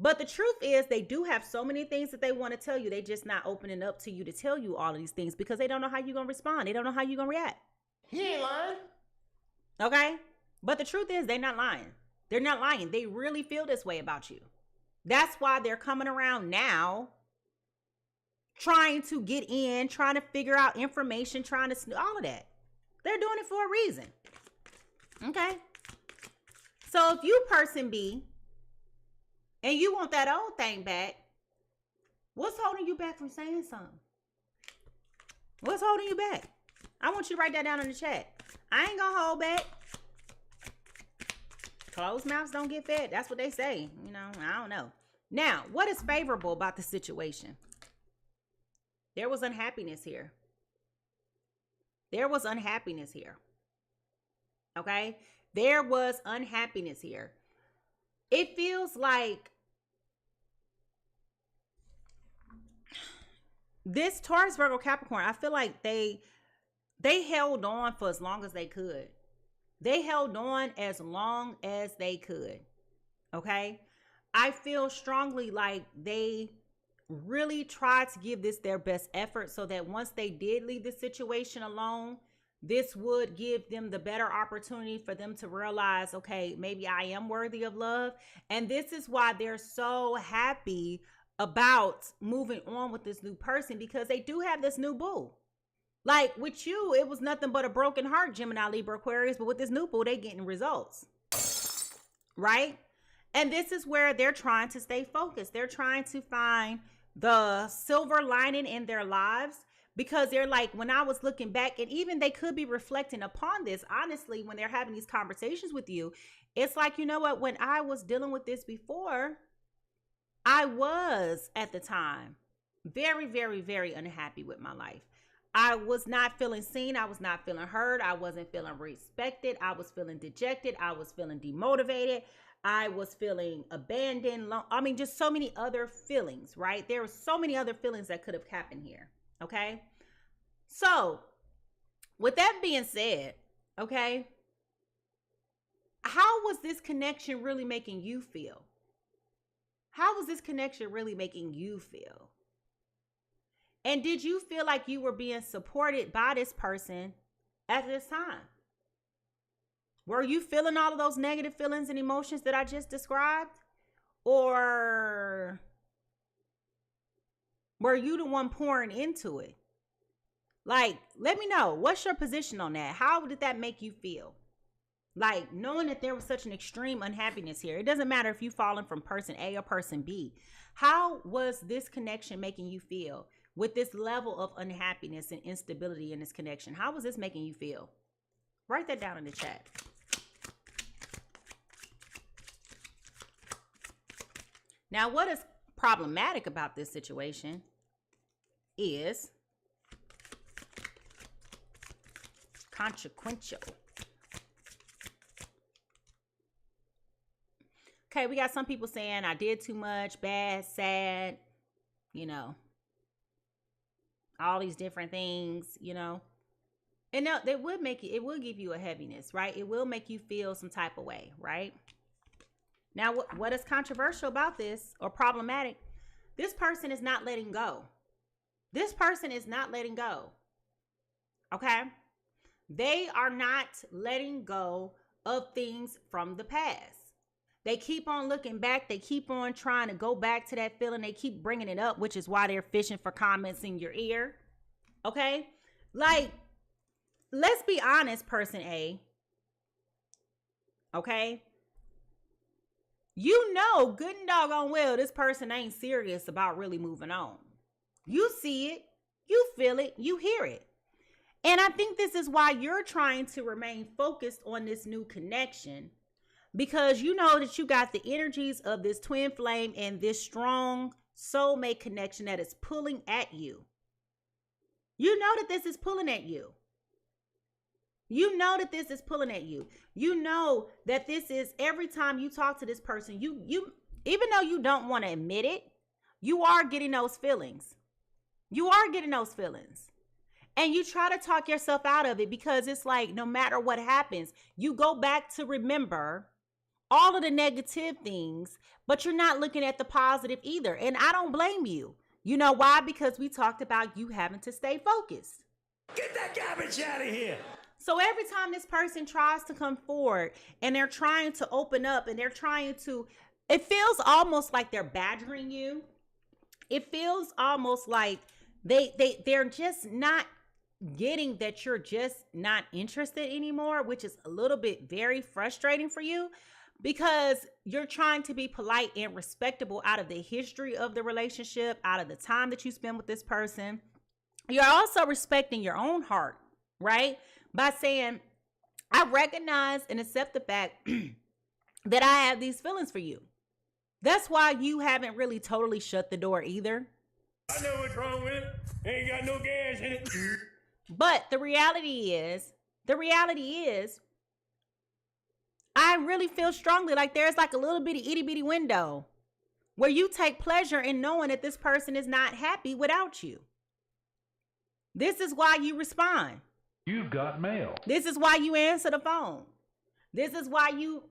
But the truth is they do have so many things that they want to tell you. They just not opening up to you to tell you all of these things because they don't know how you're going to respond. They don't know how you're going to react. He ain't lying. Okay? But the truth is they're not lying. They're not lying. They really feel this way about you. That's why they're coming around now trying to get in, trying to figure out information, trying to all of that. They're doing it for a reason. Okay? So if you person B and you want that old thing back, what's holding you back from saying something? What's holding you back? I want you to write that down in the chat. I ain't gonna hold back. Closed mouths don't get fed. That's what they say. You know, I don't know. Now, what is favorable about the situation? There was unhappiness here. There was unhappiness here. Okay? There was unhappiness here. It feels like this Taurus, Virgo, Capricorn, I feel like they held on for as long as they could. They held on as long as they could. Okay? I feel strongly like they really tried to give this their best effort so that once they did leave the situation alone, this would give them the better opportunity for them to realize, okay, maybe I am worthy of love. And this is why they're so happy about moving on with this new person, because they do have this new boo. Like with you, it was nothing but a broken heart, Gemini, Libra, Aquarius. But with this new boo, they getting results. Right? And this is where they're trying to stay focused. They're trying to find the silver lining in their lives, because they're like, when I was looking back, and even they could be reflecting upon this, honestly, when they're having these conversations with you, it's like, you know what, when I was dealing with this before, I was at the time very, very, very unhappy with my life. I was not feeling seen. I was not feeling heard. I wasn't feeling respected. I was feeling dejected. I was feeling demotivated. I was feeling abandoned. I mean, just so many other feelings, right? There were so many other feelings that could have happened here. Okay. So with that being said, okay, how was this connection really making you feel? How was this connection really making you feel? And did you feel like you were being supported by this person at this time? Were you feeling all of those negative feelings and emotions that I just described? Or were you the one pouring into it? Like, let me know. What's your position on that? How did that make you feel? Like, knowing that there was such an extreme unhappiness here. It doesn't matter if you've fallen from person A or person B. How was this connection making you feel with this level of unhappiness and instability in this connection? How was this making you feel? Write that down in the chat. Now, what is problematic about this situation is consequential. Okay, we got some people saying I did too much, bad, sad, you know, all these different things, you know. And no, they would make it will give you a heaviness, right? It will make you feel some type of way, right? Now, what is controversial about this or problematic? This person is not letting go. This person is not letting go. Okay? They are not letting go of things from the past. They keep on looking back. They keep on trying to go back to that feeling. They keep bringing it up, which is why they're fishing for comments in your ear. Okay? Like, let's be honest, person A. Okay? You know good and doggone well this person ain't serious about really moving on. You see it. You feel it. You hear it. And I think this is why you're trying to remain focused on this new connection, because you know that you got the energies of this twin flame and this strong soulmate connection that is pulling at you. You know that this is pulling at you. You know that this is pulling at you. You know that this is every time you talk to this person, you even though you don't want to admit it, you are getting those feelings. You are getting those feelings. And you try to talk yourself out of it because it's like no matter what happens, you go back to remember all of the negative things, but you're not looking at the positive either. And I don't blame you. You know why? Because we talked about you having to stay focused. Get that garbage out of here. So every time this person tries to come forward and they're trying to open up and they're trying to, it feels almost like they're badgering you. It feels almost like they're just not getting that you're just not interested anymore, which is a little bit very frustrating for you because you're trying to be polite and respectable out of the history of the relationship, out of the time that you spend with this person. You're also respecting your own heart, right? By saying, I recognize and accept the fact that I have these feelings for you. That's why you haven't really totally shut the door either. I know what's wrong with it. Ain't got no gas in it. But the reality is, I really feel strongly like there's like a little bitty itty bitty window where you take pleasure in knowing that this person is not happy without you. This is why you respond. You've got mail. This is why you answer the phone. This is why you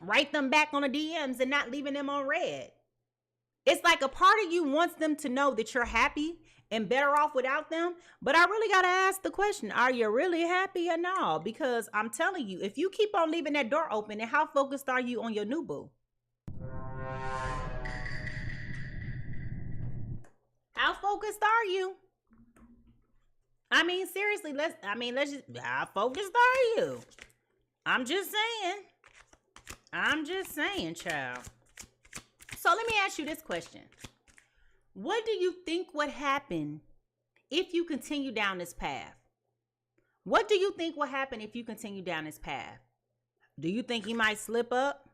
write them back on the DMs and not leaving them on red. It's like a part of you wants them to know that you're happy and better off without them. But I really got to ask the question, are you really happy or not? Because I'm telling you, if you keep on leaving that door open, then how focused are you on your new boo? How focused are you? I mean, seriously, let's just, how focused are you? I'm just saying, child. So let me ask you this question. What do you think would happen if you continue down this path? What do you think will happen if you continue down this path? Do you think he might slip up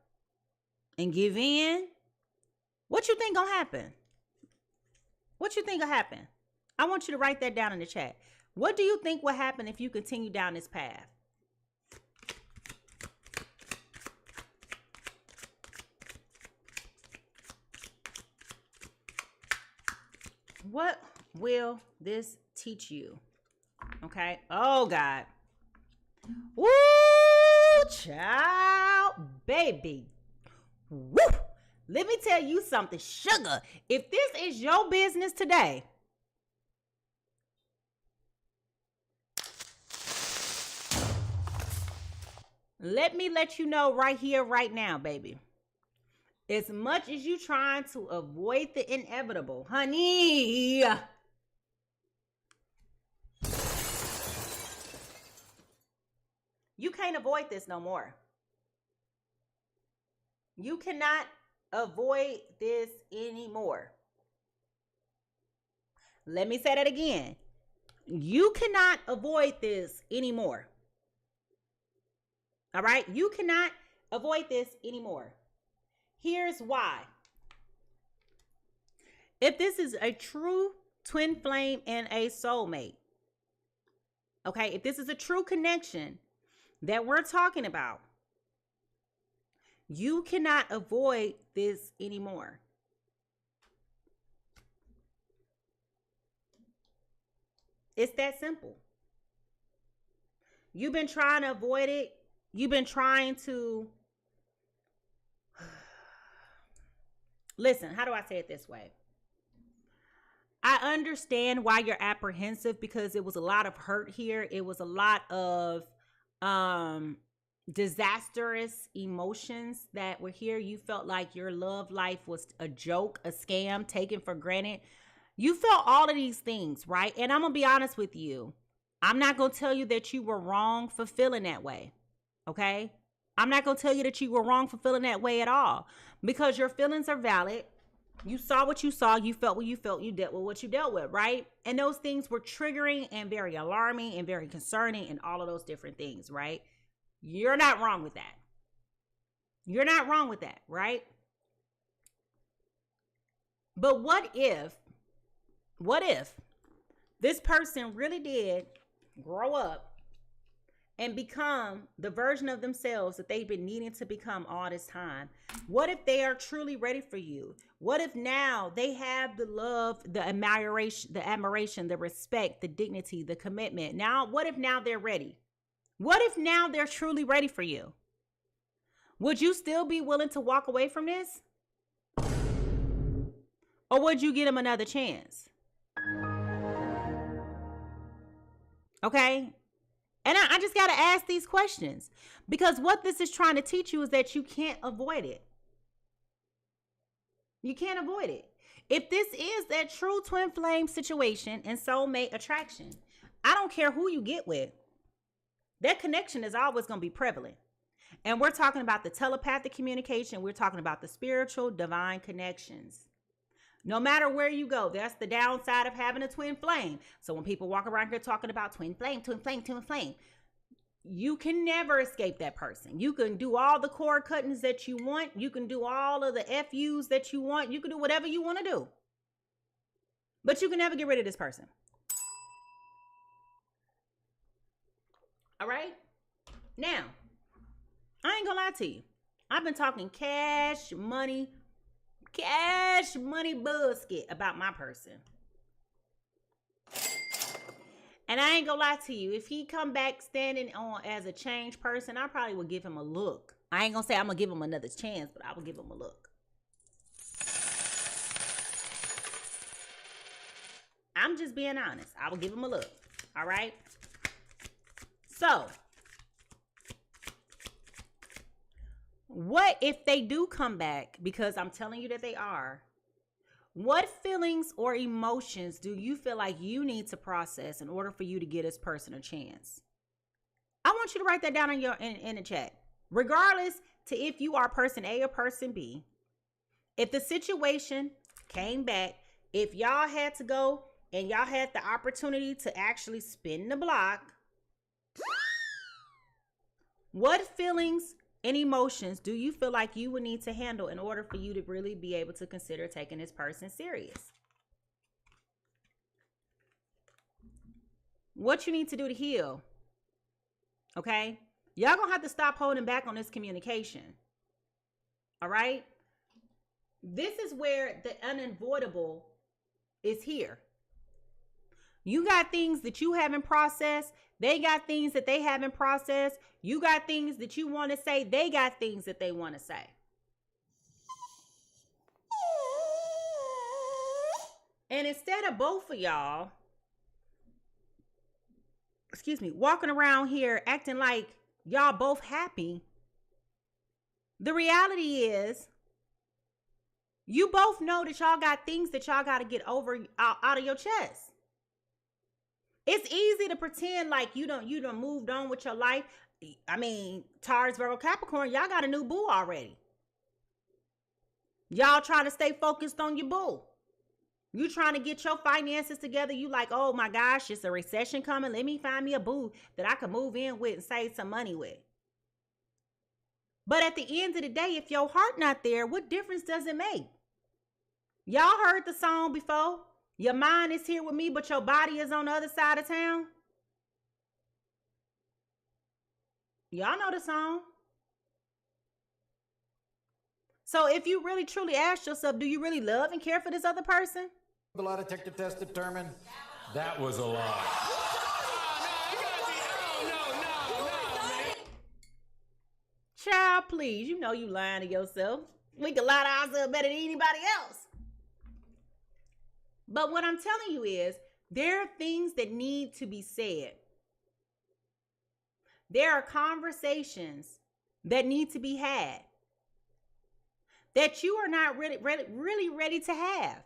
and give in? What you think gonna happen? What you think will happen? I want you to write that down in the chat. What do you think will happen if you continue down this path? What will this teach you? Okay. Oh, God. Woo, child, baby. Woo. Let me tell you something, sugar. If this is your business today, Let me let you know right here, right now, baby. As much as you trying to avoid the inevitable, honey, you can't avoid this no more. You cannot avoid this anymore. Let me say that again. You cannot avoid this anymore. All right? You cannot avoid this anymore. Here's why. If this is a true twin flame and a soulmate, okay, if this is a true connection that we're talking about, you cannot avoid this anymore. It's that simple. You've been trying to avoid it. You've been trying to... Listen, how do I say it this way? I understand why you're apprehensive, because it was a lot of hurt here. It was a lot of disastrous emotions that were here. You felt like your love life was a joke, a scam, taken for granted. You felt all of these things, right? And I'm going to be honest with you. I'm not going to tell you that you were wrong for feeling that way, okay? I'm not going to tell you that you were wrong for feeling that way at all, because your feelings are valid. You saw what you saw, you felt what you felt, you dealt with what you dealt with, right? And those things were triggering and very alarming and very concerning and all of those different things, right? You're not wrong with that. You're not wrong with that, right? But what if this person really did grow up and become the version of themselves that they've been needing to become all this time? What if they are truly ready for you? What if now they have the love, the admiration, the respect, the dignity, the commitment? Now, what if now they're ready? What if now they're truly ready for you? Would you still be willing to walk away from this? Or would you give them another chance? Okay? And I just got to ask these questions, because what this is trying to teach you is that you can't avoid it. You can't avoid it. If this is that true twin flame situation and soulmate attraction, I don't care who you get with. That connection is always going to be prevalent. And we're talking about the telepathic communication. We're talking about the spiritual divine connections. No matter where you go, that's the downside of having a twin flame. So when people walk around here talking about twin flame, twin flame, twin flame, you can never escape that person. You can do all the cord cuttings that you want. You can do all of the FUs that you want. You can do whatever you want to do. But you can never get rid of this person. All right? Now, I ain't gonna lie to you. I've been talking cash money bullshit about my person. And I ain't gonna lie to you. If he come back standing on as a changed person, I probably would give him a look. I ain't gonna say I'm gonna give him another chance, but I will give him a look. I'm just being honest. I will give him a look. All right? So, what if they do come back? Because I'm telling you that they are. What feelings or emotions do you feel like you need to process in order for you to get this person a chance? I want you to write that down in the chat. Regardless to if you are person A or person B, if the situation came back, if y'all had to go and y'all had the opportunity to actually spin the block, what feelings and emotions do you feel like you would need to handle in order for you to really be able to consider taking this person serious? What you need to do to heal? Okay? Y'all gonna have to stop holding back on this communication. All right? This is where the unavoidable is here. You got things that you haven't processed. They got things that they haven't processed. You got things that you want to say. They got things that they want to say. And instead of both of y'all, walking around here acting like y'all both happy, the reality is you both know that y'all got things that y'all got to get over out of your chest. It's easy to pretend like you done moved on with your life. I mean, Taurus, Virgo, Capricorn, y'all got a new boo already. Y'all trying to stay focused on your boo. You trying to get your finances together. You like, oh my gosh, it's a recession coming. Let me find me a boo that I can move in with and save some money with. But at the end of the day, if your heart not there, what difference does it make? Y'all heard the song before? Your mind is here with me, but your body is on the other side of town. Y'all know the song. So if you really truly ask yourself, do you really love and care for this other person? The lie detector test determined That was a lie. Child, please. You know you lying to yourself. We can lie to ourselves better than anybody else. But what I'm telling you is, there are things that need to be said. There are conversations that need to be had that you are not really ready to have.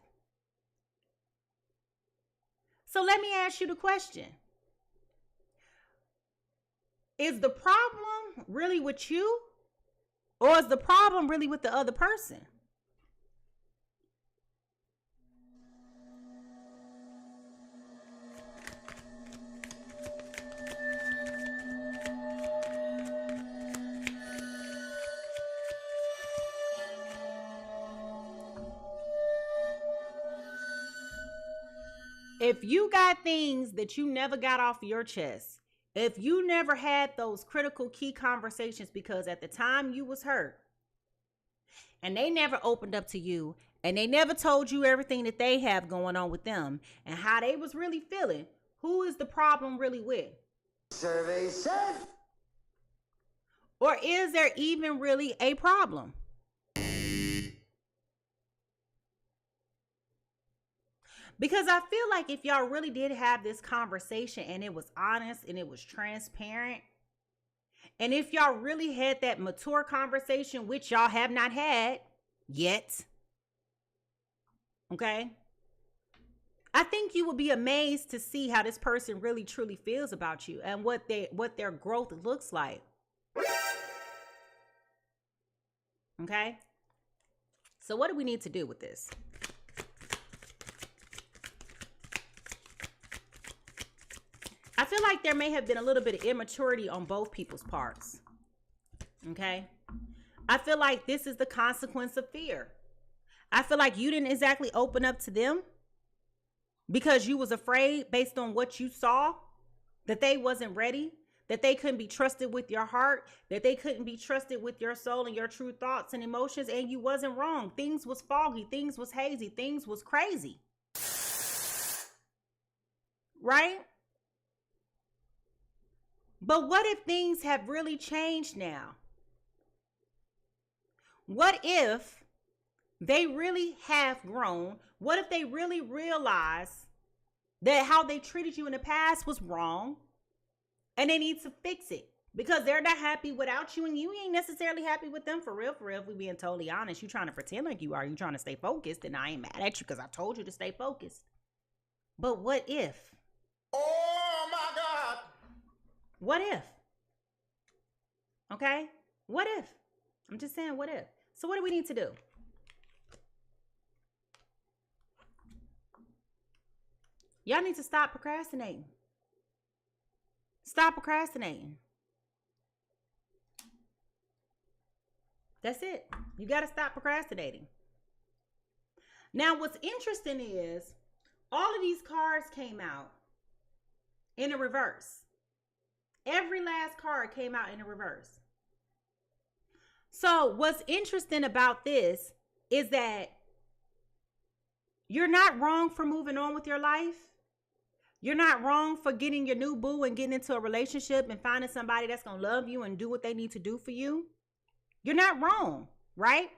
So let me ask you the question. Is the problem really with you, or is the problem really with the other person? If you got things that you never got off your chest, if you never had those critical key conversations because at the time you was hurt and they never opened up to you and they never told you everything that they have going on with them and how they was really feeling, who is the problem really with? survey said. Or is there even really a problem? Because I feel like if y'all really did have this conversation and it was honest and it was transparent, and if y'all really had that mature conversation, which y'all have not had yet, okay, I think you would be amazed to see how this person really truly feels about you and what their growth looks like. Okay? So what do we need to do with this? I feel like there may have been a little bit of immaturity on both people's parts. Okay? I feel like this is the consequence of fear. I feel like you didn't exactly open up to them because you was afraid based on what you saw, that they wasn't ready, that they couldn't be trusted with your heart, that they couldn't be trusted with your soul and your true thoughts and emotions, and you wasn't wrong. Things was foggy, things was hazy, things was crazy. Right? But what if things have really changed now? What if they really have grown? What if they really realize that how they treated you in the past was wrong and they need to fix it because they're not happy without you and you ain't necessarily happy with them for real, if we being totally honest. You trying to pretend like you are. You trying to stay focused, and I ain't mad at you because I told you to stay focused. But what if? Oh my God. What if? Okay? What if? I'm just saying, what if? So what do we need to do? Y'all need to stop procrastinating. Stop procrastinating. That's it. You got to stop procrastinating. Now, what's interesting is all of these cards came out in a reverse. Every last card came out in a reverse. So what's interesting about this is that you're not wrong for moving on with your life. You're not wrong for getting your new boo and getting into a relationship and finding somebody that's going to love you and do what they need to do for you. You're not wrong, right?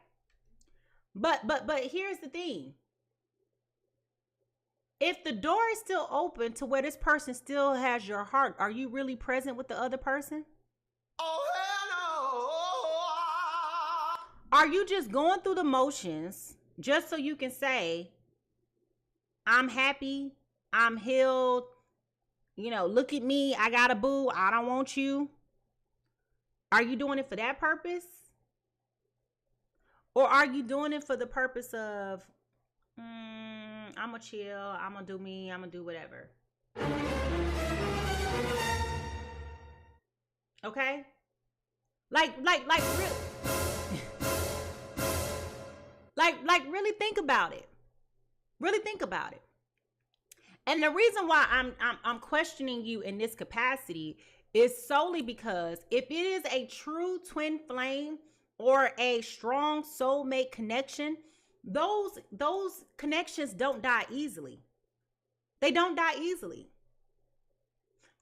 But here's the thing. If the door is still open to where this person still has your heart, are you really present with the other person? Oh, hell no. Are you just going through the motions just so you can say, I'm happy, I'm healed, you know, look at me, I got a boo, I don't want you? Are you doing it for that purpose? Or are you doing it for the purpose of, I'm gonna chill, I'm gonna do me, I'm gonna do whatever? Okay? Like really think about it. Really think about it. And the reason why I'm questioning you in this capacity is solely because if it is a true twin flame or a strong soulmate connection, those connections don't die easily. They don't die easily.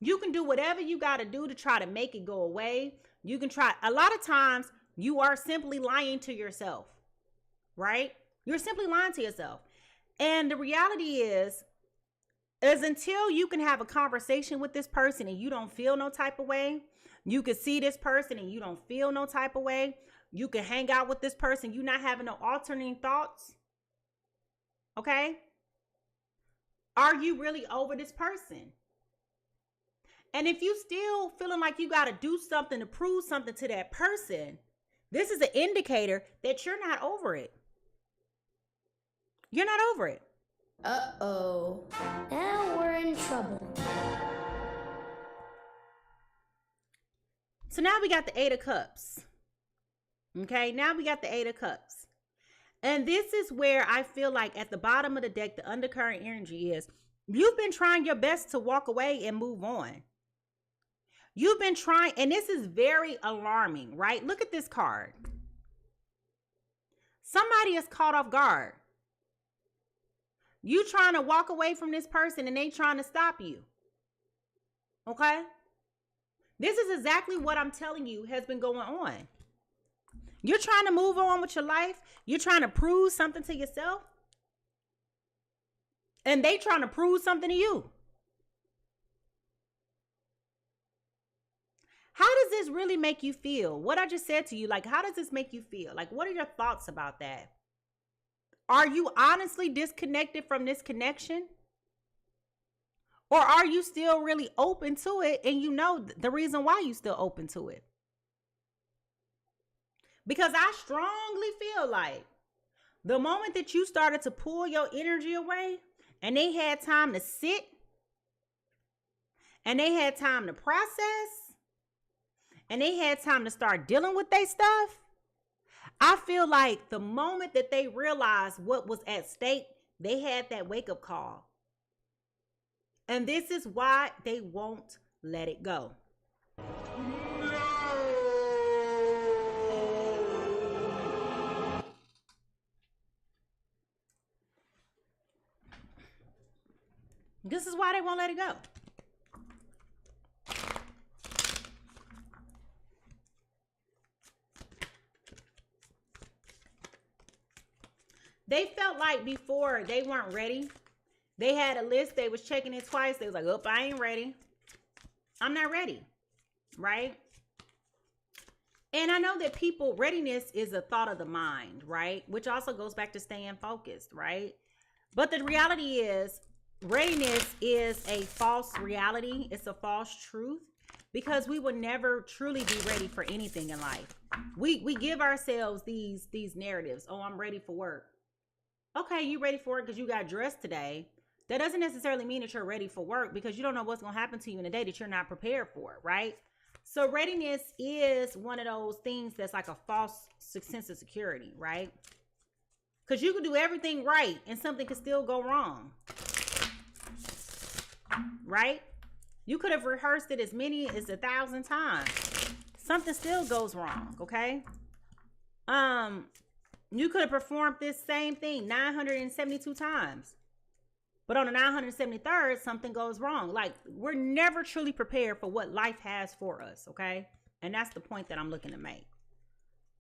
You can do whatever you got to do to try to make it go away. You can try. A lot of times you are simply lying to yourself, right? You're simply lying to yourself. And the reality is until you can have a conversation with this person and you don't feel no type of way, you can see this person and you don't feel no type of way, you can hang out with this person, you not having no alternating thoughts, okay? Are you really over this person? And if you still feeling like you got to do something to prove something to that person, this is an indicator that you're not over it. You're not over it. Uh-oh. Now we're in trouble. So now we got the 8 of Cups. Okay, now we got the 8 of Cups. And this is where I feel like at the bottom of the deck, the undercurrent energy is, you've been trying your best to walk away and move on. You've been trying, and this is very alarming, right? Look at this card. Somebody is caught off guard. You trying to walk away from this person and they trying to stop you. Okay? This is exactly what I'm telling you has been going on. You're trying to move on with your life. You're trying to prove something to yourself. And they trying to prove something to you. How does this really make you feel? What I just said to you, like, how does this make you feel? Like, what are your thoughts about that? Are you honestly disconnected from this connection? Or are you still really open to it and you know the reason why you still open to it? Because I strongly feel like the moment that you started to pull your energy away and they had time to sit and they had time to process and they had time to start dealing with their stuff, I feel like the moment that they realized what was at stake, they had that wake-up call. And this is why they won't let it go. This is why they won't let it go. They felt like before they weren't ready. They had a list. They was checking it twice. They was like, oh, I ain't ready. I'm not ready. Right? And I know that readiness is a thought of the mind, right? Which also goes back to staying focused, right? But the reality is, readiness is a false reality. It's a false truth because we will never truly be ready for anything in life. We give ourselves these narratives. Oh, I'm ready for work. Okay, you ready for it because you got dressed today. That doesn't necessarily mean that you're ready for work because you don't know what's going to happen to you in a day that you're not prepared for, right? So readiness is one of those things that's like a false sense of security, right? Because you can do everything right and something can still go wrong, right? You could have rehearsed it as many as 1,000 times. Something still goes wrong, okay? You could have performed this same thing 972 times. But on the 973rd, something goes wrong. Like, we're never truly prepared for what life has for us, okay? And that's the point that I'm looking to make.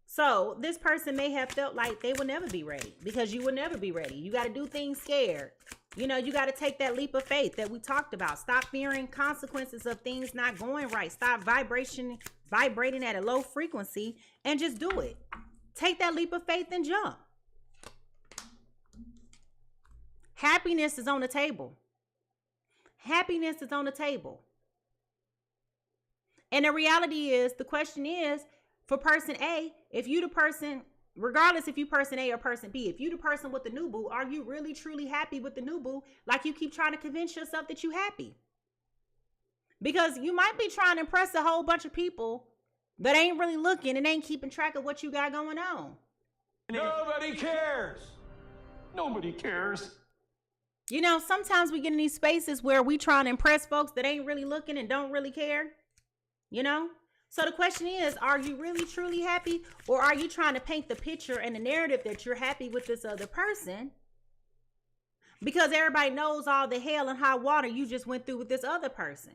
So this person may have felt like they will never be ready because you will never be ready. You got to do things scared. You know, you got to take that leap of faith that we talked about. Stop fearing consequences of things not going right. Stop vibrating at a low frequency, and just do it. Take that leap of faith and jump. Happiness is on the table. Happiness is on the table. And the reality is, the question is, for person A, if you the person, regardless if you person A or person B, if you the person with the new boo, are you really truly happy with the new boo? Like you keep trying to convince yourself that you happy. Because you might be trying to impress a whole bunch of people that ain't really looking and ain't keeping track of what you got going on. Nobody cares. Nobody cares. You know, sometimes we get in these spaces where we trying to impress folks that ain't really looking and don't really care. You know? So the question is, are you really truly happy? Or are you trying to paint the picture and the narrative that you're happy with this other person? Because everybody knows all the hell and high water you just went through with this other person.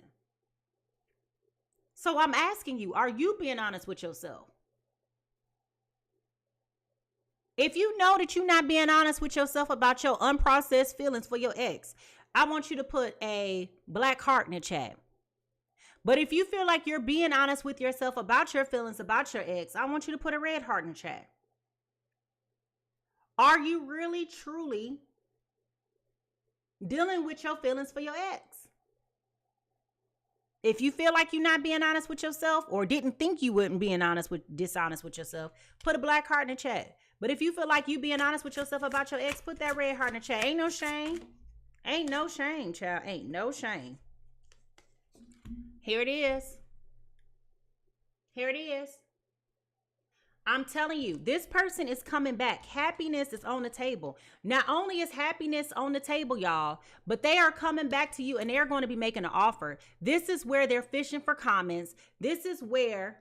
So I'm asking you, are you being honest with yourself? If you know that you're not being honest with yourself about your unprocessed feelings for your ex, I want you to put a black heart in the chat. But if you feel like you're being honest with yourself about your feelings about your ex, I want you to put a red heart in the chat. Are you really, truly dealing with your feelings for your ex? If you feel like you're not being honest with yourself or didn't think you wouldn't being dishonest with yourself, put a black heart in the chat. But if you feel like you being honest with yourself about your ex, put that red heart in the chat. Ain't no shame. Ain't no shame, child. Ain't no shame. Here it is. Here it is. I'm telling you, this person is coming back. Happiness is on the table. Not only is happiness on the table, y'all, but they are coming back to you and they're going to be making an offer. This is where they're fishing for comments. This is where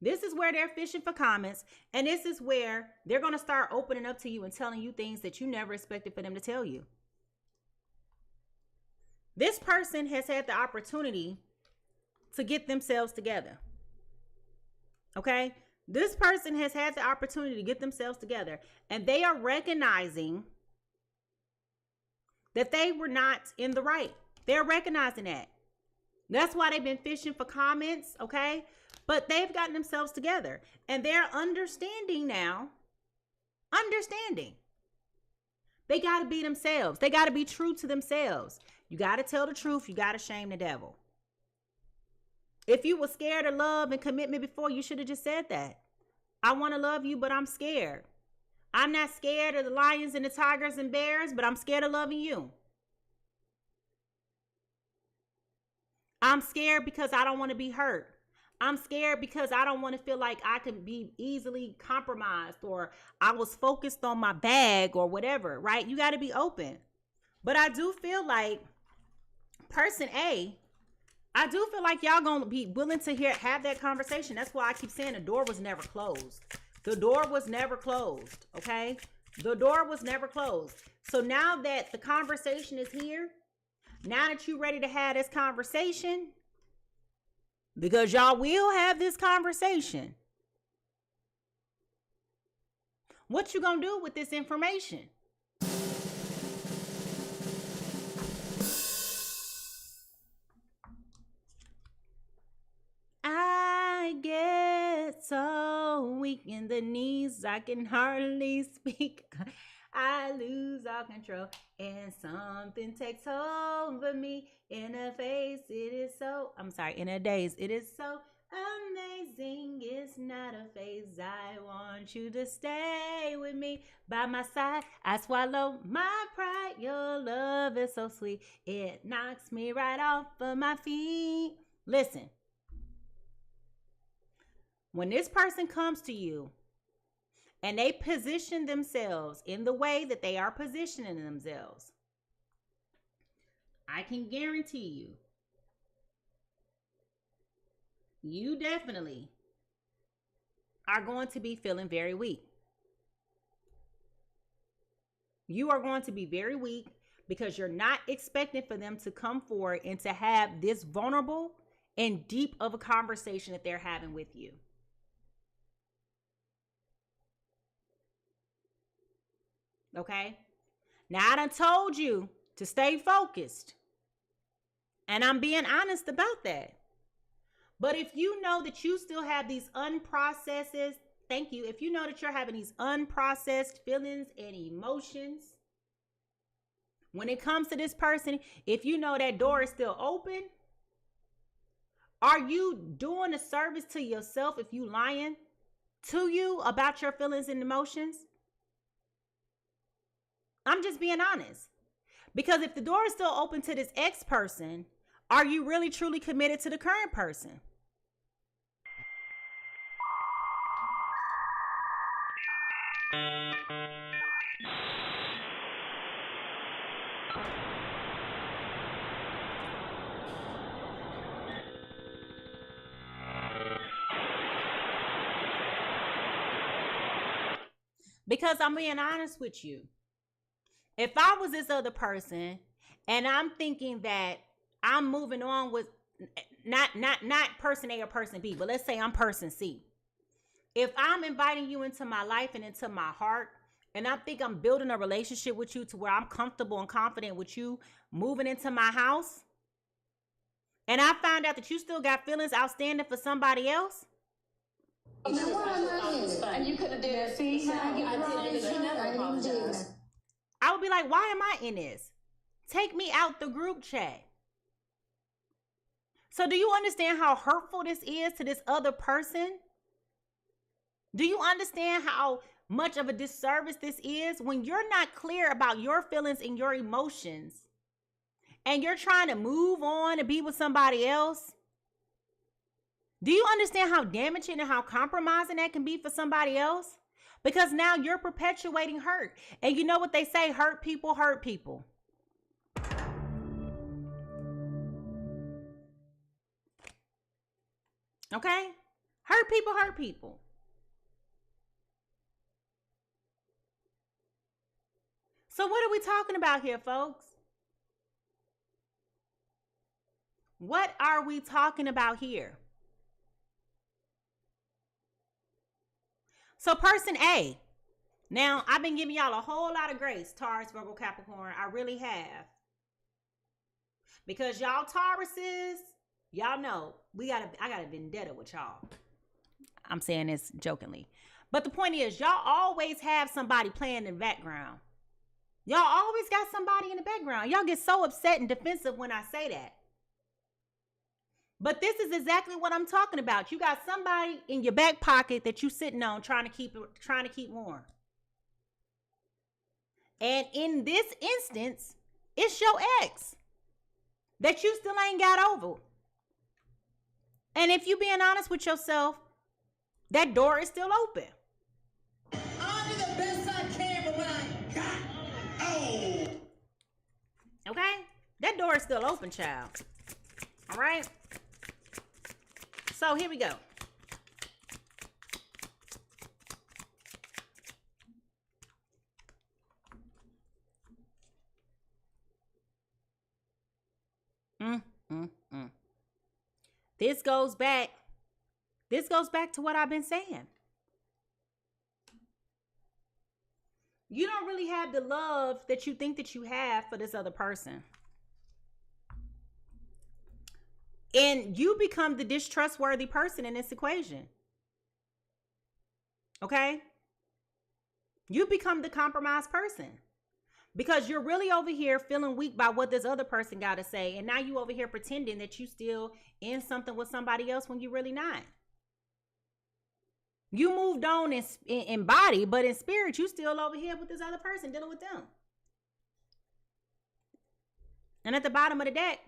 they're fishing for comments. And this is where they're going to start opening up to you and telling you things that you never expected for them to tell you. This person has had the opportunity to get themselves together. Okay? This person has had the opportunity to get themselves together, and they are recognizing that they were not in the right. They're recognizing that. That's why they've been fishing for comments, okay? But they've gotten themselves together, and they're understanding now. Understanding. They got to be themselves. They got to be true to themselves. You got to tell the truth. You got to shame the devil. If you were scared of love and commitment before, you should have just said that. I want to love you, but I'm scared. I'm not scared of the lions and the tigers and bears, but I'm scared of loving you. I'm scared because I don't want to be hurt. I'm scared because I don't want to feel like I can be easily compromised, or I was focused on my bag or whatever, right? You got to be open. But I do feel like person A, I do feel like y'all gonna be willing to have that conversation. That's why I keep saying the door was never closed. The door was never closed, okay? The door was never closed. So now that the conversation is here, now that you're ready to have this conversation, because y'all will have this conversation, what you gonna do with this information? I get so weak in the knees, I can hardly speak. I lose all control and something takes over me. In a face, it is so, in a daze, it is so amazing. It's not a phase. I want you to stay with me by my side. I swallow my pride. Your love is so sweet. It knocks me right off of my feet. Listen. When this person comes to you and they position themselves in the way that they are positioning themselves, I can guarantee you definitely are going to be feeling very weak. You are going to be very weak because you're not expecting for them to come forward and to have this vulnerable and deep of a conversation that they're having with you. Okay? Now, I done told you to stay focused. And I'm being honest about that. But if you know that you still have these unprocessed, thank you. If you know that you're having these unprocessed feelings and emotions, when it comes to this person, if you know that door is still open, are you doing a service to yourself if you lying to you about your feelings and emotions? I'm just being honest. Because if the door is still open to this ex person, are you really truly committed to the current person? Because I'm being honest with you. If I was this other person and I'm thinking that I'm moving on with not person A or person B, but let's say I'm person C. If I'm inviting you into my life and into my heart, and I think I'm building a relationship with you to where I'm comfortable and confident with you moving into my house, and I find out that you still got feelings outstanding for somebody else, And you could have did it. See, I would be like, why am I in this? Take me out the group chat. So do you understand how hurtful this is to this other person? Do you understand how much of a disservice this is when you're not clear about your feelings and your emotions and you're trying to move on and be with somebody else? Do you understand how damaging and how compromising that can be for somebody else? Because now you're perpetuating hurt. And you know what they say, hurt people hurt people. Okay? Hurt people hurt people. So what are we talking about here, folks? What are we talking about here? So person A. Now, I've been giving y'all a whole lot of grace, Taurus, Virgo, Capricorn. I really have. Because y'all Tauruses, y'all know, I got a vendetta with y'all. I'm saying this jokingly. But the point is, y'all always have somebody playing in the background. Y'all always got somebody in the background. Y'all get so upset and defensive when I say that. But this is exactly what I'm talking about. You got somebody in your back pocket that you sitting on trying to keep warm. And in this instance, it's your ex that you still ain't got over. And if you being honest with yourself, that door is still open. I'll do the best I can for what I got. Oh. Okay? That door is still open, child. All right? So here we go. This goes back to what I've been saying. You don't really have the love that you think that you have for this other person. And you become the distrustworthy person in this equation. Okay? You become the compromised person. Because you're really over here feeling weak by what this other person got to say. And now you over here pretending that you still in something with somebody else when you really not. You moved on in body, but in spirit, you still over here with this other person dealing with them. And at the bottom of the deck,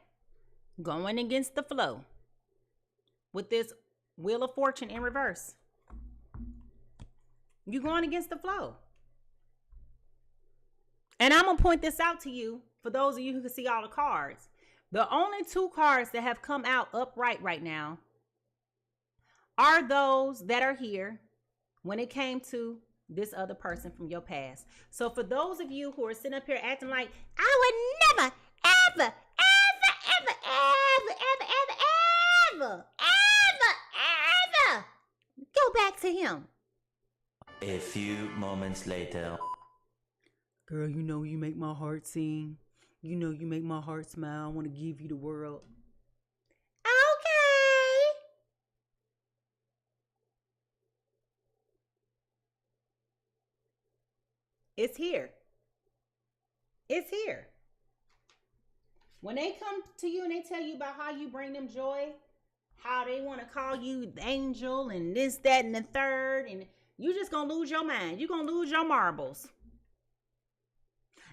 going against the flow with this Wheel of Fortune in reverse. You're going against the flow. And I'm going to point this out to you for those of you who can see all the cards. The only two cards that have come out upright right now are those that are here when it came to this other person from your past. So for those of you who are sitting up here acting like, I would never, ever, ever go back to him. A few moments later. Girl, you know you make my heart sing. You know you make my heart smile. I want to give you the world. Okay. It's here. It's here. When they come to you and they tell you about how you bring them joy, how they want to call you the angel and this, that, and the third, and you just gonna lose your mind. You're gonna lose your marbles.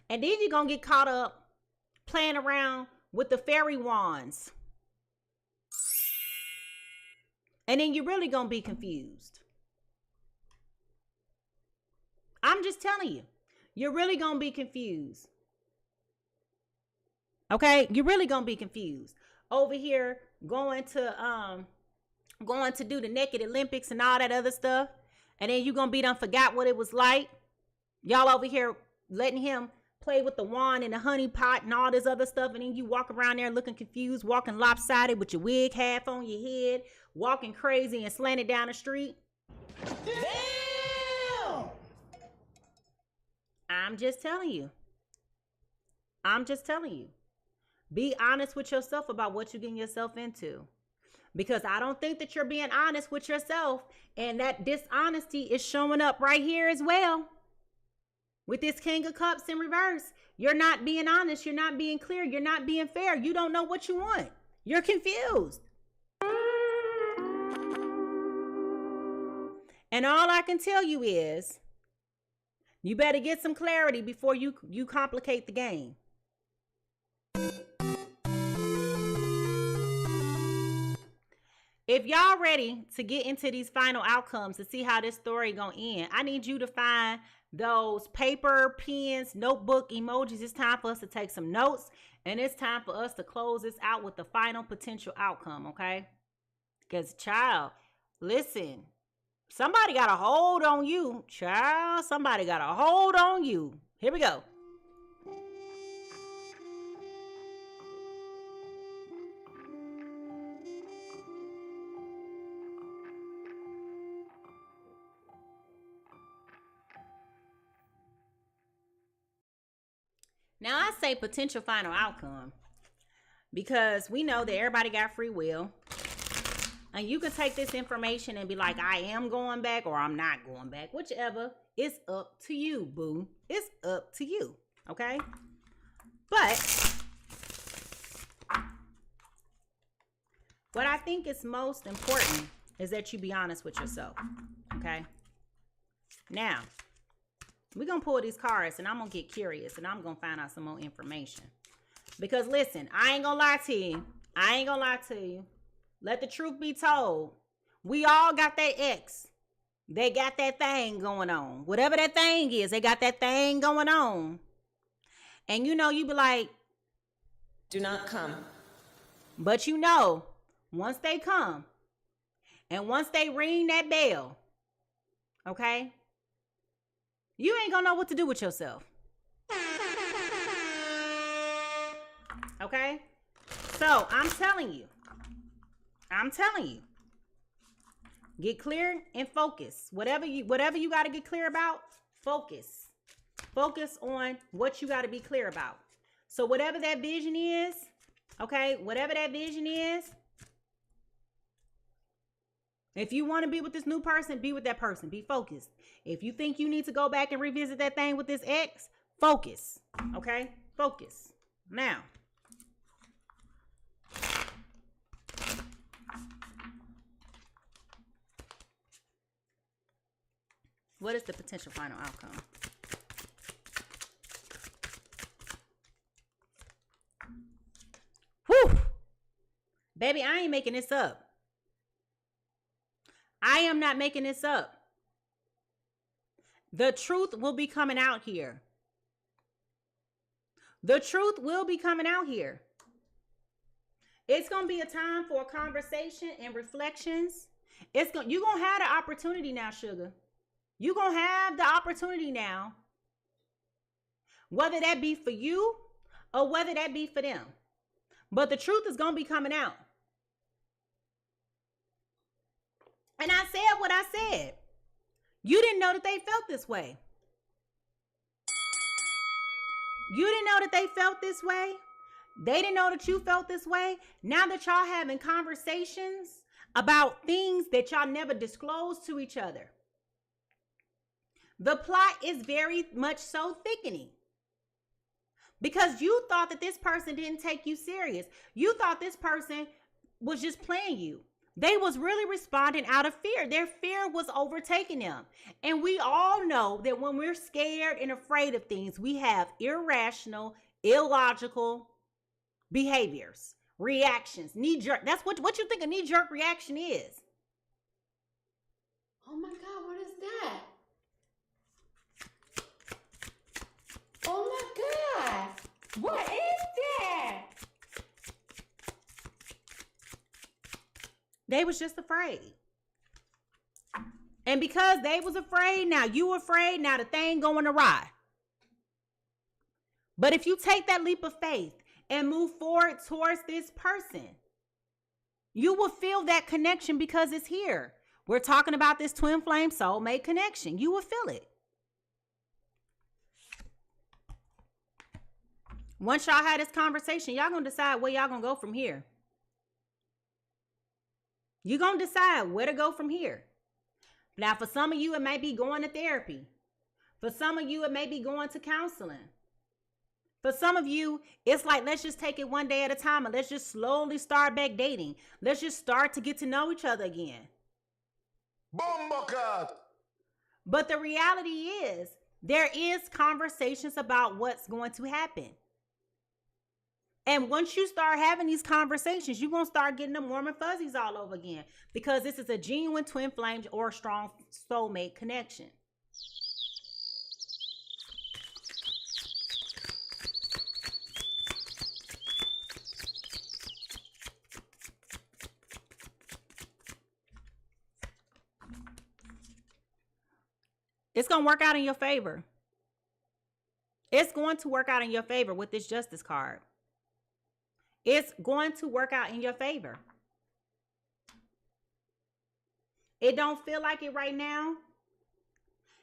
And then you're gonna get caught up playing around with the fairy wands. And then you're really gonna be confused. I'm just telling you, you're really gonna be confused. Okay, you're really gonna be confused. Over here, going to do the naked Olympics and all that other stuff, and then you're gonna be done forgot what it was like. Y'all over here letting him play with the wand and the honey pot and all this other stuff, and then you walk around there looking confused, walking lopsided with your wig half on your head, walking crazy and slanted down the street. Damn! I'm just telling you. I'm just telling you. Be honest with yourself about what you're getting yourself into. Because I don't think that you're being honest with yourself. And that dishonesty is showing up right here as well. With this King of Cups in reverse. You're not being honest. You're not being clear. You're not being fair. You don't know what you want. You're confused. And all I can tell you is, you better get some clarity before you complicate the game. If y'all ready to get into these final outcomes to see how this story gonna end, I need you to find those paper, pens, notebook emojis. It's time for us to take some notes, and it's time for us to close this out with the final potential outcome, okay? Because, child, listen, somebody got a hold on you, child. Somebody got a hold on you. Here we go. Now, I say potential final outcome because we know that everybody got free will. And you can take this information and be like, I am going back or I'm not going back. Whichever. It's up to you, boo. It's up to you. Okay? But what I think is most important is that you be honest with yourself. Okay? Now, we're going to pull these cards and I'm going to get curious and I'm going to find out some more information. Because listen, I ain't going to lie to you. I ain't going to lie to you. Let the truth be told. We all got that ex. They got that thing going on. Whatever that thing is, they got that thing going on. And you know, you be like, do not come. But you know, once they come and once they ring that bell, okay, you ain't gonna know what to do with yourself. Okay? So, I'm telling you. Get clear and focus. Whatever you got to get clear about, focus. Focus on what you got to be clear about. So, whatever that vision is, okay, whatever that vision is, if you want to be with this new person, be with that person. Be focused. If you think you need to go back and revisit that thing with this ex, focus. Okay? Focus. Now, what is the potential final outcome? Whew! Baby, I ain't making this up. I am not making this up. The truth will be coming out here. The truth will be coming out here. It's going to be a time for a conversation and reflections. You're going to have the opportunity now, sugar. You're going to have the opportunity now. Whether that be for you or whether that be for them. But the truth is going to be coming out. And I said what I said. You didn't know that they felt this way. You didn't know that they felt this way. They didn't know that you felt this way. Now that y'all having conversations about things that y'all never disclosed to each other. The plot is very much so thickening. Because you thought that this person didn't take you serious. You thought this person was just playing you. They was really responding out of fear. Their fear was overtaking them. And we all know that when we're scared and afraid of things, we have irrational, illogical behaviors, reactions, knee-jerk. That's what you think a knee-jerk reaction is. Oh my God, what is that? Oh my God, what is that? They was just afraid. And because they was afraid, now you afraid, now the thing going awry. But if you take that leap of faith and move forward towards this person, you will feel that connection because it's here. We're talking about this twin flame soulmate connection. You will feel it. Once y'all had this conversation, y'all gonna decide where y'all gonna go from here. You're gonna decide where to go from here. Now, for some of you, it may be going to therapy. For some of you, it may be going to counseling. For some of you, it's like, let's just take it one day at a time and let's just slowly start back dating. Let's just start to get to know each other again. But the reality is, there is conversations about what's going to happen. And once you start having these conversations, you're going to start getting them warm and fuzzies all over again. Because this is a genuine twin flame or strong soulmate connection. It's going to work out in your favor. It's going to work out in your favor with this Justice card. It's going to work out in your favor. It don't feel like it right now.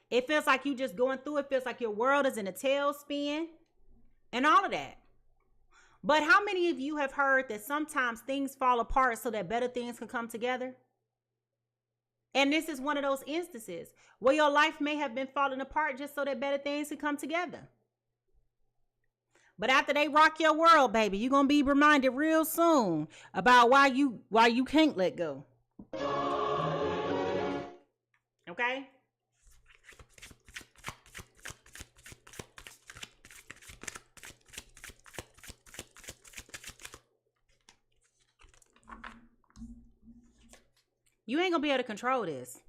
It feels like you just going through it. Feels like your world is in a tailspin and all of that. But how many of you have heard that sometimes things fall apart so that better things can come together? And this is one of those instances where your life may have been falling apart just so that better things can come together. But after they rock your world, baby, you're going to be reminded real soon about why you can't let go. Okay? You ain't going to be able to control this.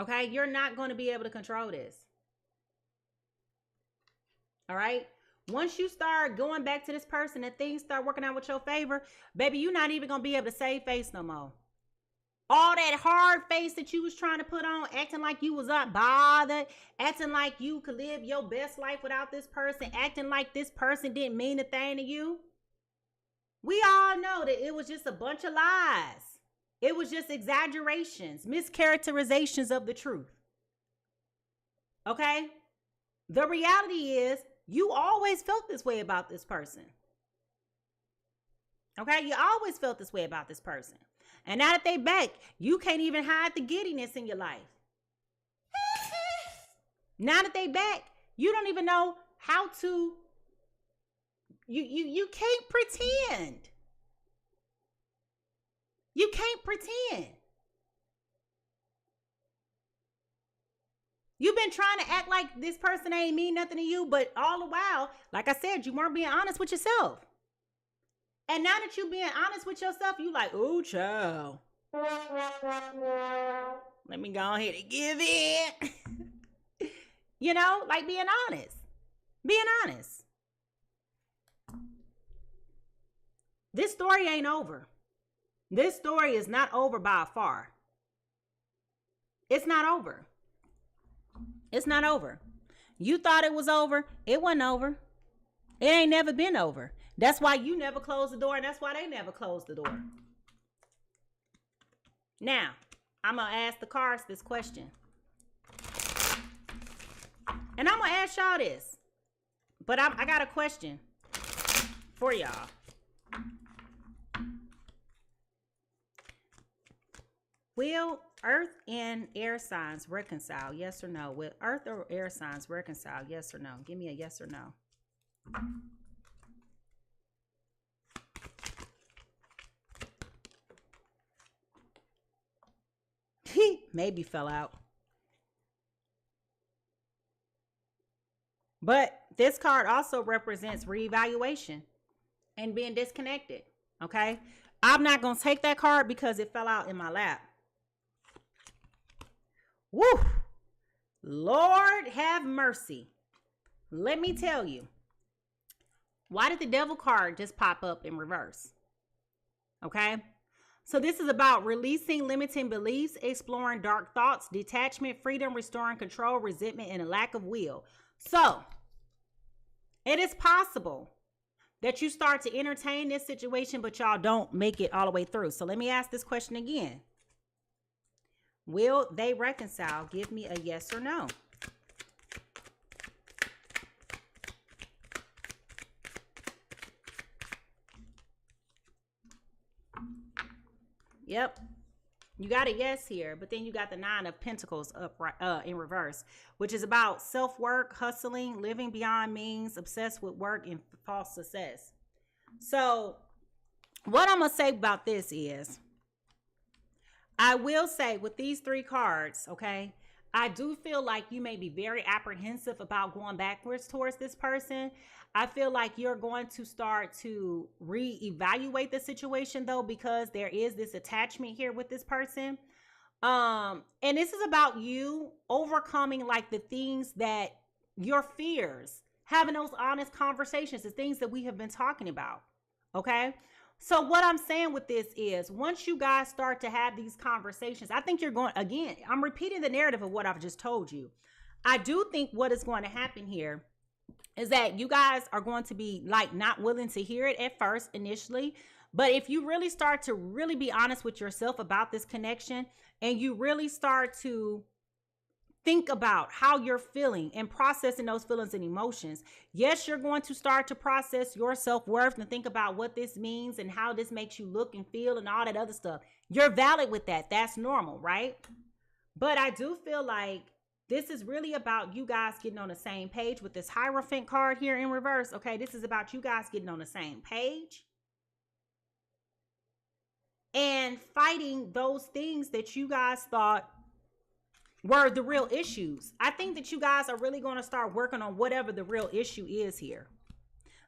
Okay? You're not going to be able to control this. All right? Once you start going back to this person and things start working out with your favor, baby, you're not even going to be able to save face no more. All that hard face that you was trying to put on, acting like you was unbothered, acting like you could live your best life without this person, acting like this person didn't mean a thing to you. We all know that it was just a bunch of lies. It was just exaggerations, mischaracterizations of the truth. Okay? The reality is, you always felt this way about this person. Okay? You always felt this way about this person. And now that they back, you can't even hide the giddiness in your life. Now that they back, you don't even know how to, you can't pretend. You can't pretend. You've been trying to act like this person ain't mean nothing to you, but all the while, like I said, you weren't being honest with yourself. And now that you're being honest with yourself, you like, oh, child. Let me go ahead and give it. You know, like being honest. Being honest. This story ain't over. This story is not over by far. It's not over. It's not over. You thought it was over. It wasn't over. It ain't never been over. That's why you never closed the door, and that's why they never closed the door. Now, I'm going to ask the cards this question. And I'm going to ask y'all this. But I got a question for y'all. Will Earth and air signs reconcile? Yes or no? Will Earth or air signs reconcile? Yes or no? Give me a yes or no. He maybe fell out. But this card also represents reevaluation and being disconnected. Okay. I'm not going to take that card because it fell out in my lap. Woo! Lord have mercy. Let me tell you. Why did the devil card just pop up in reverse? Okay. So this is about releasing limiting beliefs, exploring dark thoughts, detachment, freedom, restoring control, resentment, and a lack of will. So it is possible that you start to entertain this situation, but y'all don't make it all the way through. So let me ask this question again. Will they reconcile? Give me a yes or no. Yep. You got a yes here, but then you got the 9 of Pentacles up in reverse, which is about self-work, hustling, living beyond means, obsessed with work, and false success. So what I'm going to say about this is, I will say with these 3 cards, okay, I do feel like you may be very apprehensive about going backwards towards this person. I feel like you're going to start to reevaluate the situation though, because there is this attachment here with this person. And this is about you overcoming like the things that your fears, having those honest conversations, the things that we have been talking about. Okay. So what I'm saying with this is once you guys start to have these conversations, I think you're going, again, I'm repeating the narrative of what I've just told you. I do think what is going to happen here is that you guys are going to be like not willing to hear it at first initially. But if you really start to really be honest with yourself about this connection and you really start to think about how you're feeling and processing those feelings and emotions, yes, you're going to start to process your self-worth and think about what this means and how this makes you look and feel and all that other stuff. You're valid with that. That's normal, right? But I do feel like this is really about you guys getting on the same page with this Hierophant card here in reverse. Okay, this is about you guys getting on the same page and fighting those things that you guys thought were the real issues. I think that you guys are really going to start working on whatever the real issue is here.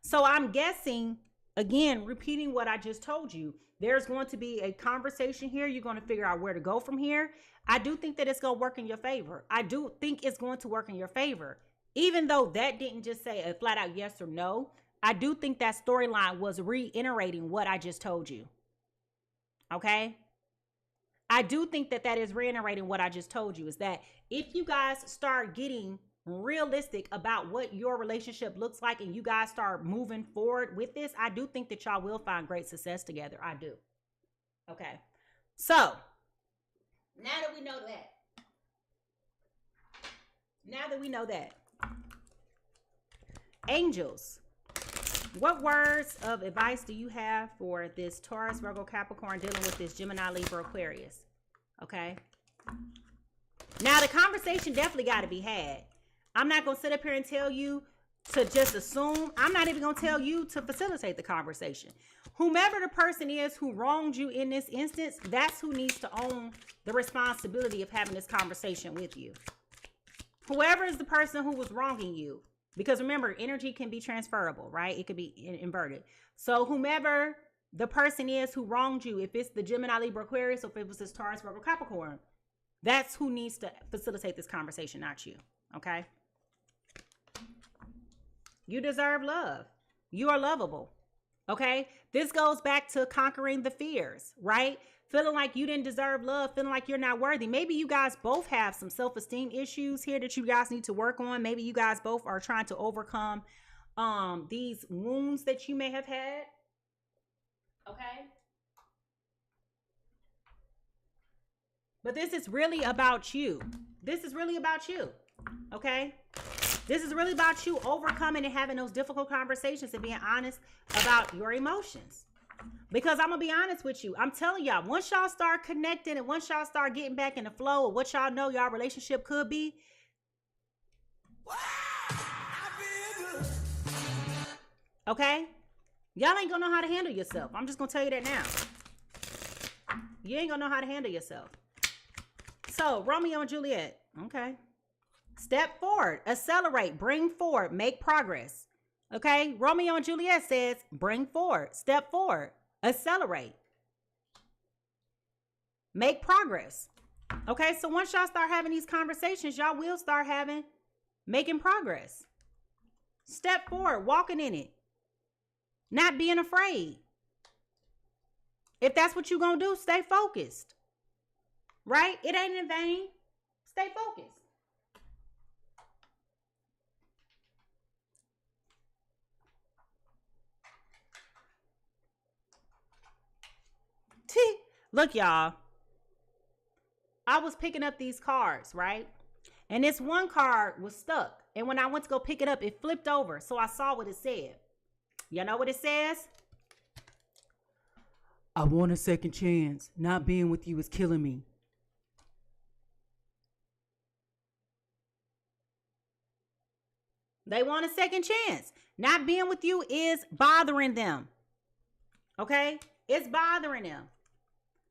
So I'm guessing, again, repeating what I just told you, there's going to be a conversation here. You're going to figure out where to go from here. I do think that it's going to work in your favor. I do think it's going to work in your favor. Even though that didn't just say a flat out yes or no, I do think that storyline was reiterating what I just told you. Okay? I do think that that is reiterating what I just told you, is that if you guys start getting realistic about what your relationship looks like and you guys start moving forward with this, I do think that y'all will find great success together. I do. Okay. So now that we know that, angels, what words of advice do you have for this Taurus, Virgo, Capricorn dealing with this Gemini, Libra, Aquarius? Okay. Now the conversation definitely got to be had. I'm not going to sit up here and tell you to just assume. I'm not even going to tell you to facilitate the conversation. Whomever the person is who wronged you in this instance, that's who needs to own the responsibility of having this conversation with you. Whoever is the person who was wronging you. Because remember, energy can be transferable, right? It could be inverted. So whomever the person is who wronged you, if it's the Gemini, Libra, Aquarius, or if it was this Taurus, Virgo, Capricorn, that's who needs to facilitate this conversation, not you. Okay? You deserve love. You are lovable. Okay? This goes back to conquering the fears, right? Feeling like you didn't deserve love, feeling like you're not worthy. Maybe you guys both have some self-esteem issues here that you guys need to work on. Maybe you guys both are trying to overcome these wounds that you may have had. Okay? But this is really about you. This is really about you. Okay? This is really about you overcoming and having those difficult conversations and being honest about your emotions. Because I'm going to be honest with you. I'm telling y'all, once y'all start connecting and once y'all start getting back in the flow of what y'all know y'all relationship could be. Okay? Y'all ain't going to know how to handle yourself. I'm just going to tell you that now. You ain't going to know how to handle yourself. So, Romeo and Juliet. Okay. Step forward. Accelerate. Bring forward. Make progress. Okay? Romeo and Juliet says, bring forward. Step forward. Accelerate. Make progress. Okay? So, once y'all start having these conversations, y'all will start making progress. Step forward. Walking in it. Not being afraid. If that's what you're going to do, stay focused. Right? It ain't in vain. Stay focused. Look, y'all. I was picking up these cards, right? And this one card was stuck. And when I went to go pick it up, it flipped over. So I saw what it said. You know what it says? I want a second chance. Not being with you is killing me. They want a second chance. Not being with you is bothering them. Okay? It's bothering them.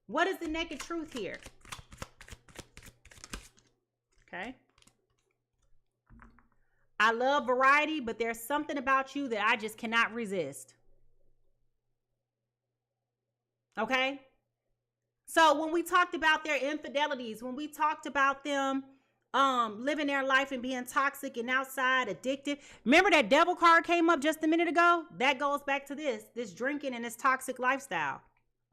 What is the naked truth here? Okay? I love variety, but there's something about you that I just cannot resist. Okay? So when we talked about their infidelities, when we talked about them living their life and being toxic and outside, addicted. Remember that devil card came up just a minute ago? That goes back to this drinking and this toxic lifestyle.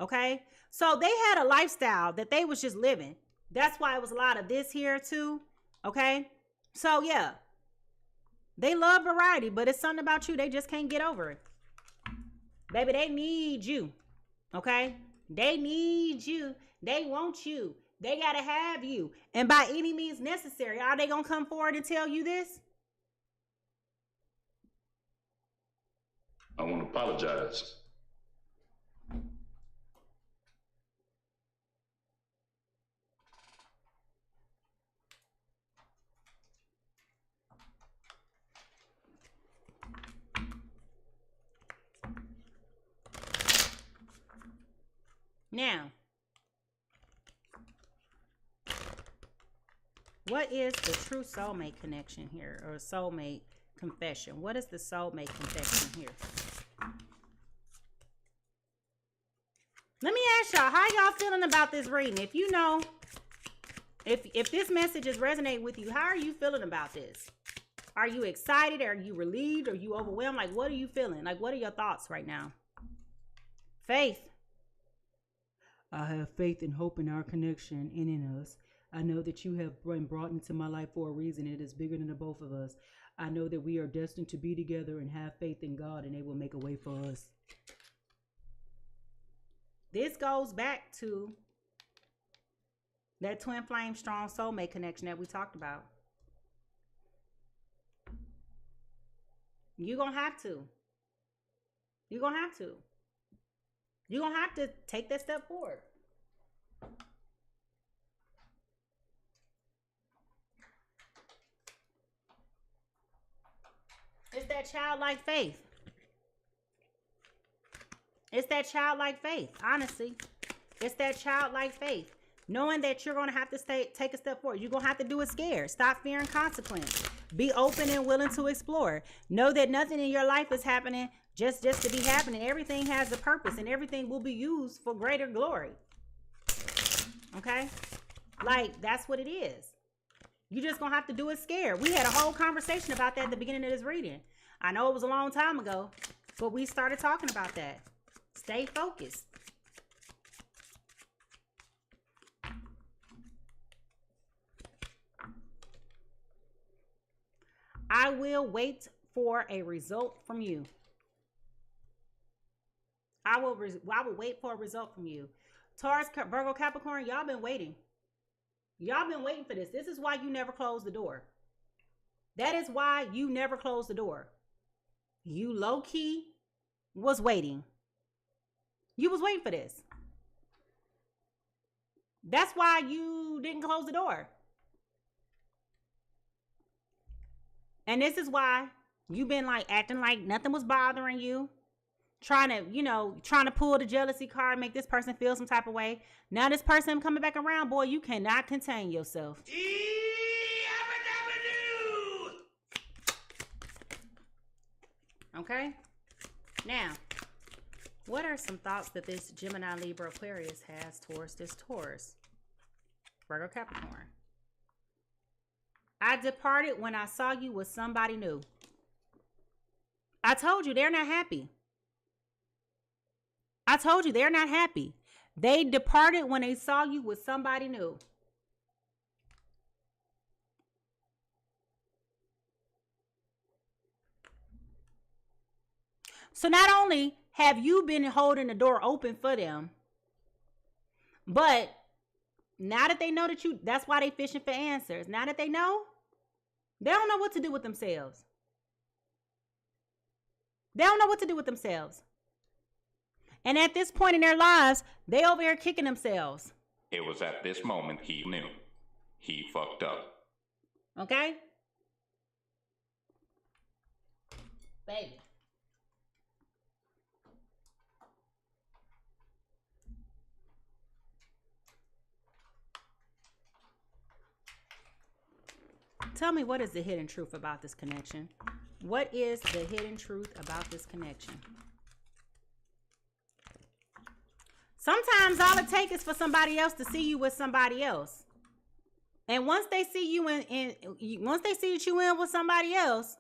Okay? So they had a lifestyle that they was just living. That's why it was a lot of this here too. Okay? So yeah. They love variety, but it's something about you. They just can't get over it. Baby, they need you. Okay? They need you. They want you. They got to have you. And by any means necessary, are they going to come forward and tell you this? I want to apologize. Now, what is the true soulmate connection here, or soulmate confession? What is the soulmate confession here? Let me ask y'all, how y'all feeling about this reading? If you know, if this message is resonating with you, how are you feeling about this? Are you excited? Are you relieved? Are you overwhelmed? Like, what are you feeling? Like, what are your thoughts right now? Faith. I have faith and hope in our connection and in us. I know that you have been brought into my life for a reason. It is bigger than the both of us. I know that we are destined to be together and have faith in God, and they will make a way for us. This goes back to that twin flame strong soulmate connection that we talked about. You're going to have to. You're going to have to. You're going to have to take that step forward. It's that childlike faith. It's that childlike faith, honestly. It's that childlike faith. Knowing that you're going to have to take a step forward. You're going to have to do it scared. Stop fearing consequence. Be open and willing to explore. Know that nothing in your life is happening just to be happening. Everything has a purpose and everything will be used for greater glory. Okay? Like, that's what it is. You're just going to have to do it scared. We had a whole conversation about that at the beginning of this reading. I know it was a long time ago, but we started talking about that. Stay focused. I will wait for a result from you. I will wait for a result from you. Taurus, Virgo, Capricorn, y'all been waiting. Y'all been waiting for this. This is why you never closed the door. That is why you never closed the door. You low-key was waiting. You was waiting for this. That's why you didn't close the door. And this is why you've been like acting like nothing was bothering you. Trying to pull the jealousy card, make this person feel some type of way. Now this person coming back around, boy, you cannot contain yourself. Okay? Now, what are some thoughts that this Gemini, Libra, Aquarius has towards this Taurus, Virgo, Capricorn? I departed when I saw you with somebody new. I told you they're not happy. I told you they're not happy. They departed when they saw you with somebody new. So not only have you been holding the door open for them, but now that they know that that's why they fishing for answers. Now that they don't know what to do with themselves. They don't know what to do with themselves. And at this point in their lives, they over here kicking themselves. It was at this moment he knew. He fucked up. Okay? Baby. Tell me, what is the hidden truth about this connection? What is the hidden truth about this connection? Sometimes all it takes is for somebody else to see you with somebody else. And once they see you once they see that you in with somebody else,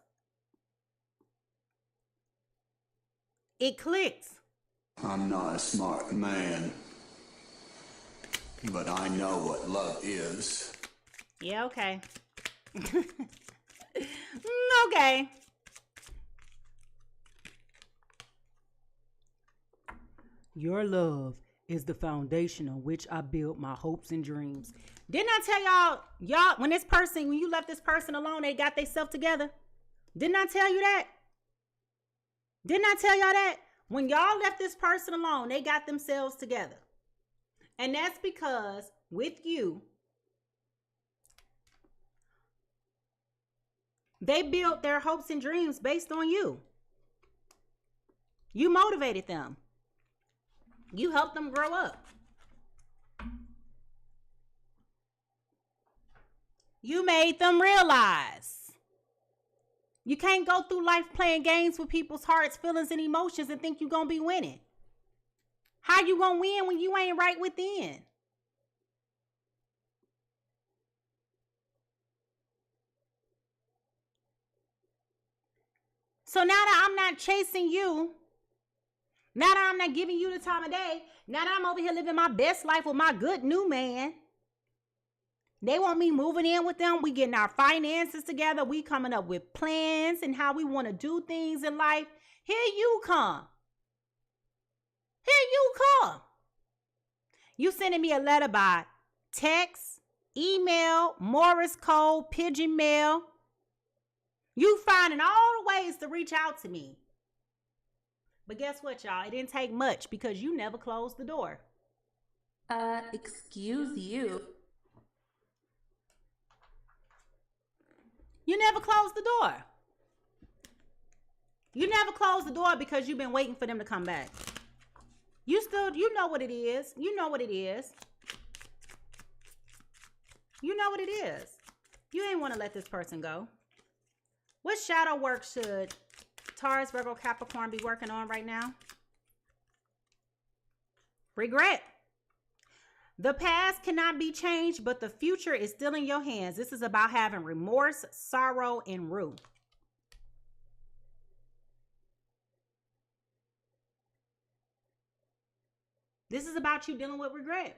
it clicks. I'm not a smart man, but I know what love is. Yeah, okay. Okay. Your love is the foundation on which I build my hopes and dreams. Didn't I tell y'all, when you left this person alone, they got themselves together? Didn't I tell you that? Didn't I tell y'all that? When y'all left this person alone, they got themselves together. And that's because with you, they built their hopes and dreams based on you. You motivated them. You helped them grow up. You made them realize. You can't go through life playing games with people's hearts, feelings, and emotions and think you're going to be winning. How you going to win when you ain't right within? So now that I'm not chasing you, now that I'm not giving you the time of day, now that I'm over here living my best life with my good new man, they want me moving in with them. We getting our finances together. We coming up with plans and how we want to do things in life. Here you come. Here you come. You sending me a letter by text, email, Morse code, pigeon mail. You finding all the ways to reach out to me. But guess what, y'all? It didn't take much because you never closed the door. Excuse you. You never closed the door. You never closed the door because you've been waiting for them to come back. You know what it is. You know what it is. You know what it is. You ain't want to let this person go. What shadow work should Taurus, Virgo, Capricorn be working on right now? Regret. The past cannot be changed, but the future is still in your hands. This is about having remorse, sorrow, and rue. This is about you dealing with regret.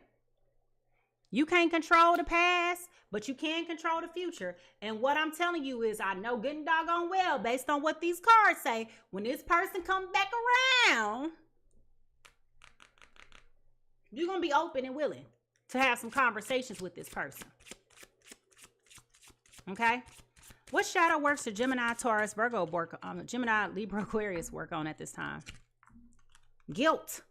You can't control the past, but you can control the future. And what I'm telling you is, I know good and doggone well, based on what these cards say, when this person comes back around, you're going to be open and willing to have some conversations with this person. Okay? What shadow works to Gemini, Taurus, Virgo Gemini, Libra, Aquarius work on at this time? Guilt.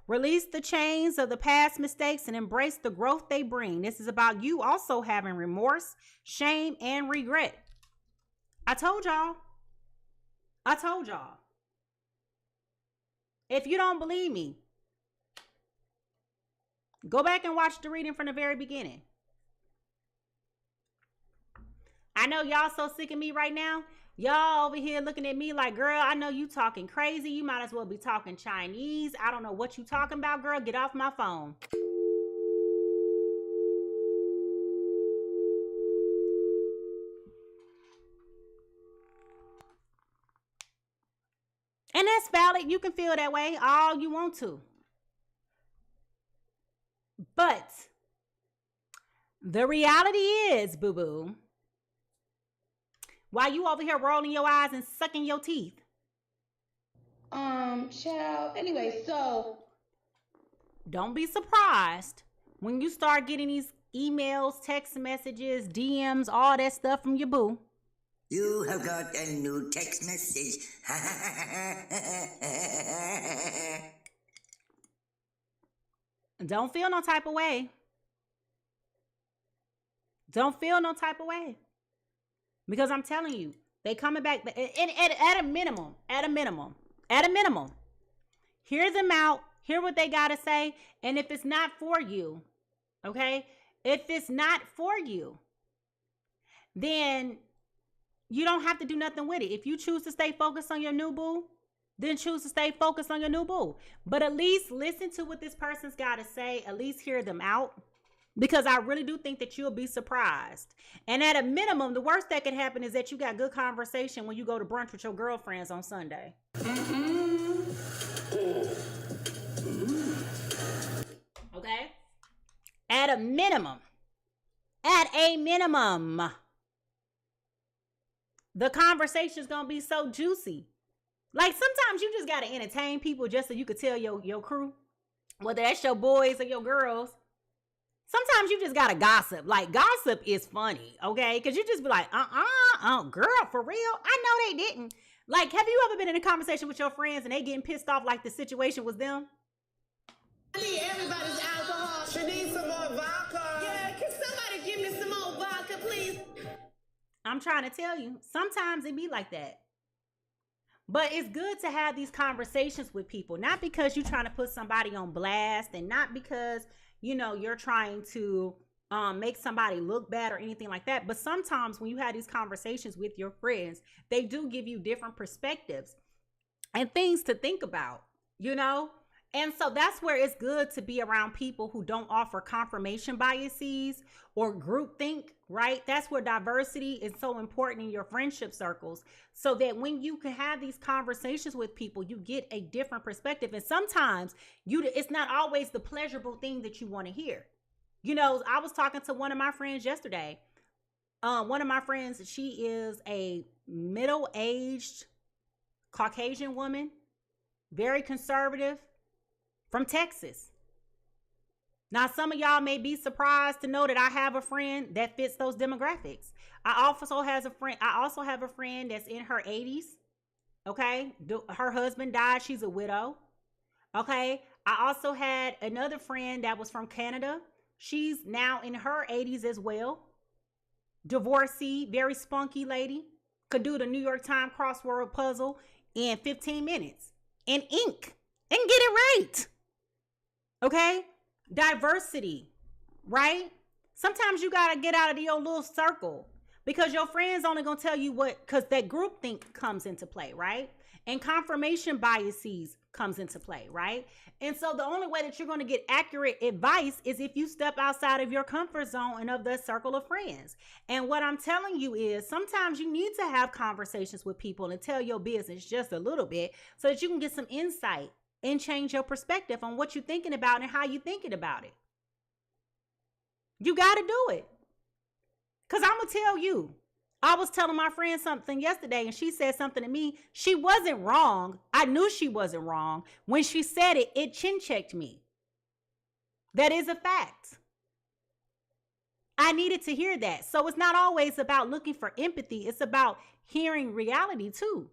Release the chains of the past mistakes and embrace the growth they bring. This is about you also having remorse, shame, and regret. I told y'all. I told y'all. If you don't believe me, go back and watch the reading from the very beginning. I know y'all so sick of me right now. Y'all over here looking at me like, girl, I know you talking crazy. You might as well be talking Chinese. I don't know what you talking about, girl. Get off my phone. And that's valid. You can feel that way all you want to. But the reality is, boo-boo, while you over here rolling your eyes and sucking your teeth. Child. Anyway, so. Don't be surprised when you start getting these emails, text messages, DMs, all that stuff from your boo. You have got a new text message. Don't feel no type of way. Don't feel no type of way. Because I'm telling you, they coming back at a minimum, hear them out, hear what they got to say. And if it's not for you, okay, if it's not for you, then you don't have to do nothing with it. If you choose to stay focused on your new boo, then choose to stay focused on your new boo. But at least listen to what this person's got to say. At least hear them out. Because I really do think that you'll be surprised. And at a minimum, the worst that could happen is that you got good conversation when you go to brunch with your girlfriends on Sunday. Okay? At a minimum, the conversation's going to be so juicy. Like sometimes you just got to entertain people just so you could tell your crew, whether that's your boys or your girls. Sometimes you just gotta gossip. Like, gossip is funny, okay? Because you just be like, girl, for real? I know they didn't. Like, have you ever been in a conversation with your friends and they getting pissed off like the situation was them? I need everybody's alcohol. She needs some more vodka. Yeah, can somebody give me some more vodka, please? I'm trying to tell you, sometimes it be like that. But it's good to have these conversations with people, not because you're trying to put somebody on blast and not because, you know, you're trying to make somebody look bad or anything like that. But sometimes when you have these conversations with your friends, they do give you different perspectives and things to think about, you know? And so that's where it's good to be around people who don't offer confirmation biases or groupthink, right? That's where diversity is so important in your friendship circles, so that when you can have these conversations with people, you get a different perspective. And sometimes it's not always the pleasurable thing that you want to hear. You know, I was talking to one of my friends yesterday. One of my friends, she is a middle-aged Caucasian woman, very conservative, from Texas. Now, some of y'all may be surprised to know that I have a friend that fits those demographics. I also have a friend that's in her 80s. Okay. Her husband died. She's a widow. Okay. I also had another friend that was from Canada. She's now in her 80s as well. Divorcee, very spunky lady. Could do the New York Times crossword puzzle in 15 minutes in ink and get it right. Okay? Diversity, right? Sometimes you got to get out of your little circle because your friends only going to tell you what, because that groupthink comes into play, right? And confirmation biases comes into play, right? And so the only way that you're going to get accurate advice is if you step outside of your comfort zone and of the circle of friends. And what I'm telling you is sometimes you need to have conversations with people and tell your business just a little bit so that you can get some insight and change your perspective on what you're thinking about and how you're thinking about it. You got to do it. Because I'm going to tell you, I was telling my friend something yesterday and she said something to me. She wasn't wrong. I knew she wasn't wrong. When she said it, it chin-checked me. That is a fact. I needed to hear that. So it's not always about looking for empathy. It's about hearing reality too.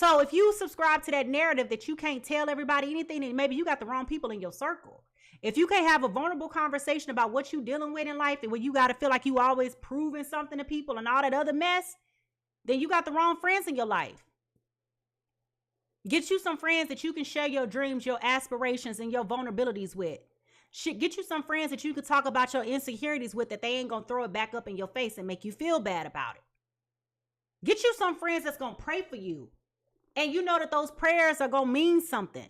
So if you subscribe to that narrative that you can't tell everybody anything, then maybe you got the wrong people in your circle. If you can't have a vulnerable conversation about what you're dealing with in life, and where you got to feel like you always proving something to people and all that other mess, then you got the wrong friends in your life. Get you some friends that you can share your dreams, your aspirations, and your vulnerabilities with. Get you some friends that you can talk about your insecurities with, that they ain't going to throw it back up in your face and make you feel bad about it. Get you some friends that's going to pray for you. And you know that those prayers are going to mean something.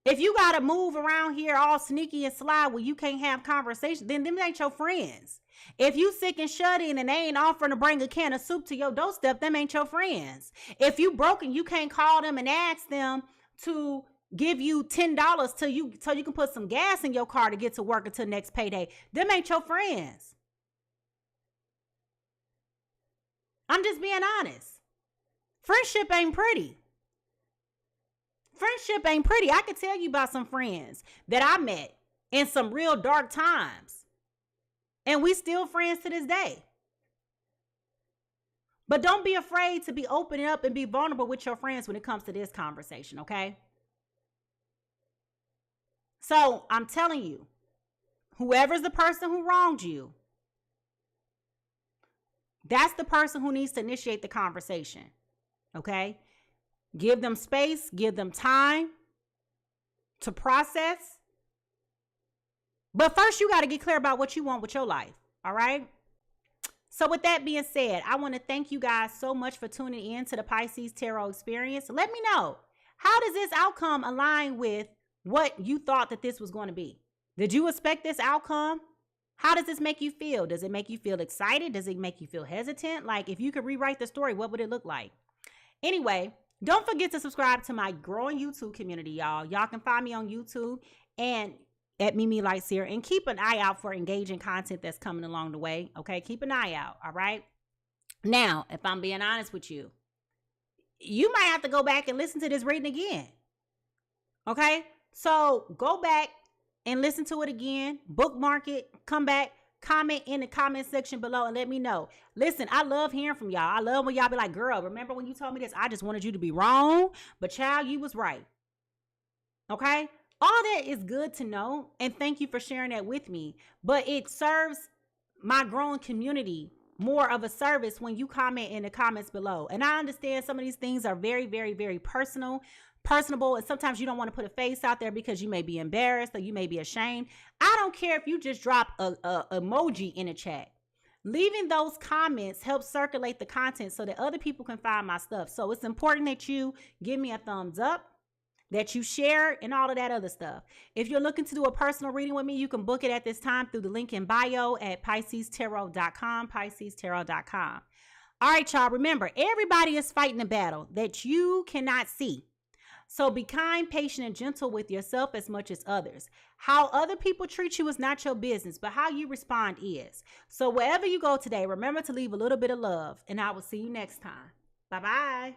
If you got to move around here all sneaky and sly where you can't have conversations, then them ain't your friends. If you sick and shut in and they ain't offering to bring a can of soup to your doorstep, them ain't your friends. If you broken, you can't call them and ask them to give you $10 so you can put some gas in your car to get to work until next payday. Them ain't your friends. I'm just being honest. Friendship ain't pretty. Friendship ain't pretty. I could tell you about some friends that I met in some real dark times, and we still friends to this day. But don't be afraid to be open up and be vulnerable with your friends when it comes to this conversation, okay? So I'm telling you, whoever's the person who wronged you, that's the person who needs to initiate the conversation, okay? Give them space, give them time to process. But first, you got to get clear about what you want with your life, all right? So with that being said, I want to thank you guys so much for tuning in to the Pisces Tarot Experience. Let me know, how does this outcome align with what you thought that this was going to be? Did you expect this outcome? How does this make you feel? Does it make you feel excited? Does it make you feel hesitant? Like, if you could rewrite the story, what would it look like? Anyway, don't forget to subscribe to my growing YouTube community, y'all. Y'all can find me on YouTube and at Mimi Lightseer, and keep an eye out for engaging content that's coming along the way. Okay, keep an eye out. All right. Now, if I'm being honest with you, you might have to go back and listen to this reading again. Okay, so go back and listen to it again, bookmark it, come back, comment in the comment section below and let me know. Listen, I love hearing from y'all. I love when y'all be like, girl, remember when you told me this? I just wanted you to be wrong, but child, you was right. Okay, all that is good to know, and thank you for sharing that with me, but it serves my growing community more of a service when you comment in the comments below. And I understand some of these things are very, very, very personable, and sometimes you don't want to put a face out there because you may be embarrassed or you may be ashamed. I don't care if you just drop a emoji in a chat. Leaving those comments helps circulate the content so that other people can find my stuff. So it's important that you give me a thumbs up, that you share, and all of that other stuff. If you're looking to do a personal reading with me, you can book it at this time through the link in bio at PiSeasTarot.com, PiSeasTarot.com. All right, y'all, remember, everybody is fighting a battle that you cannot see. So be kind, patient, and gentle with yourself as much as others. How other people treat you is not your business, but how you respond is. So wherever you go today, remember to leave a little bit of love, and I will see you next time. Bye-bye.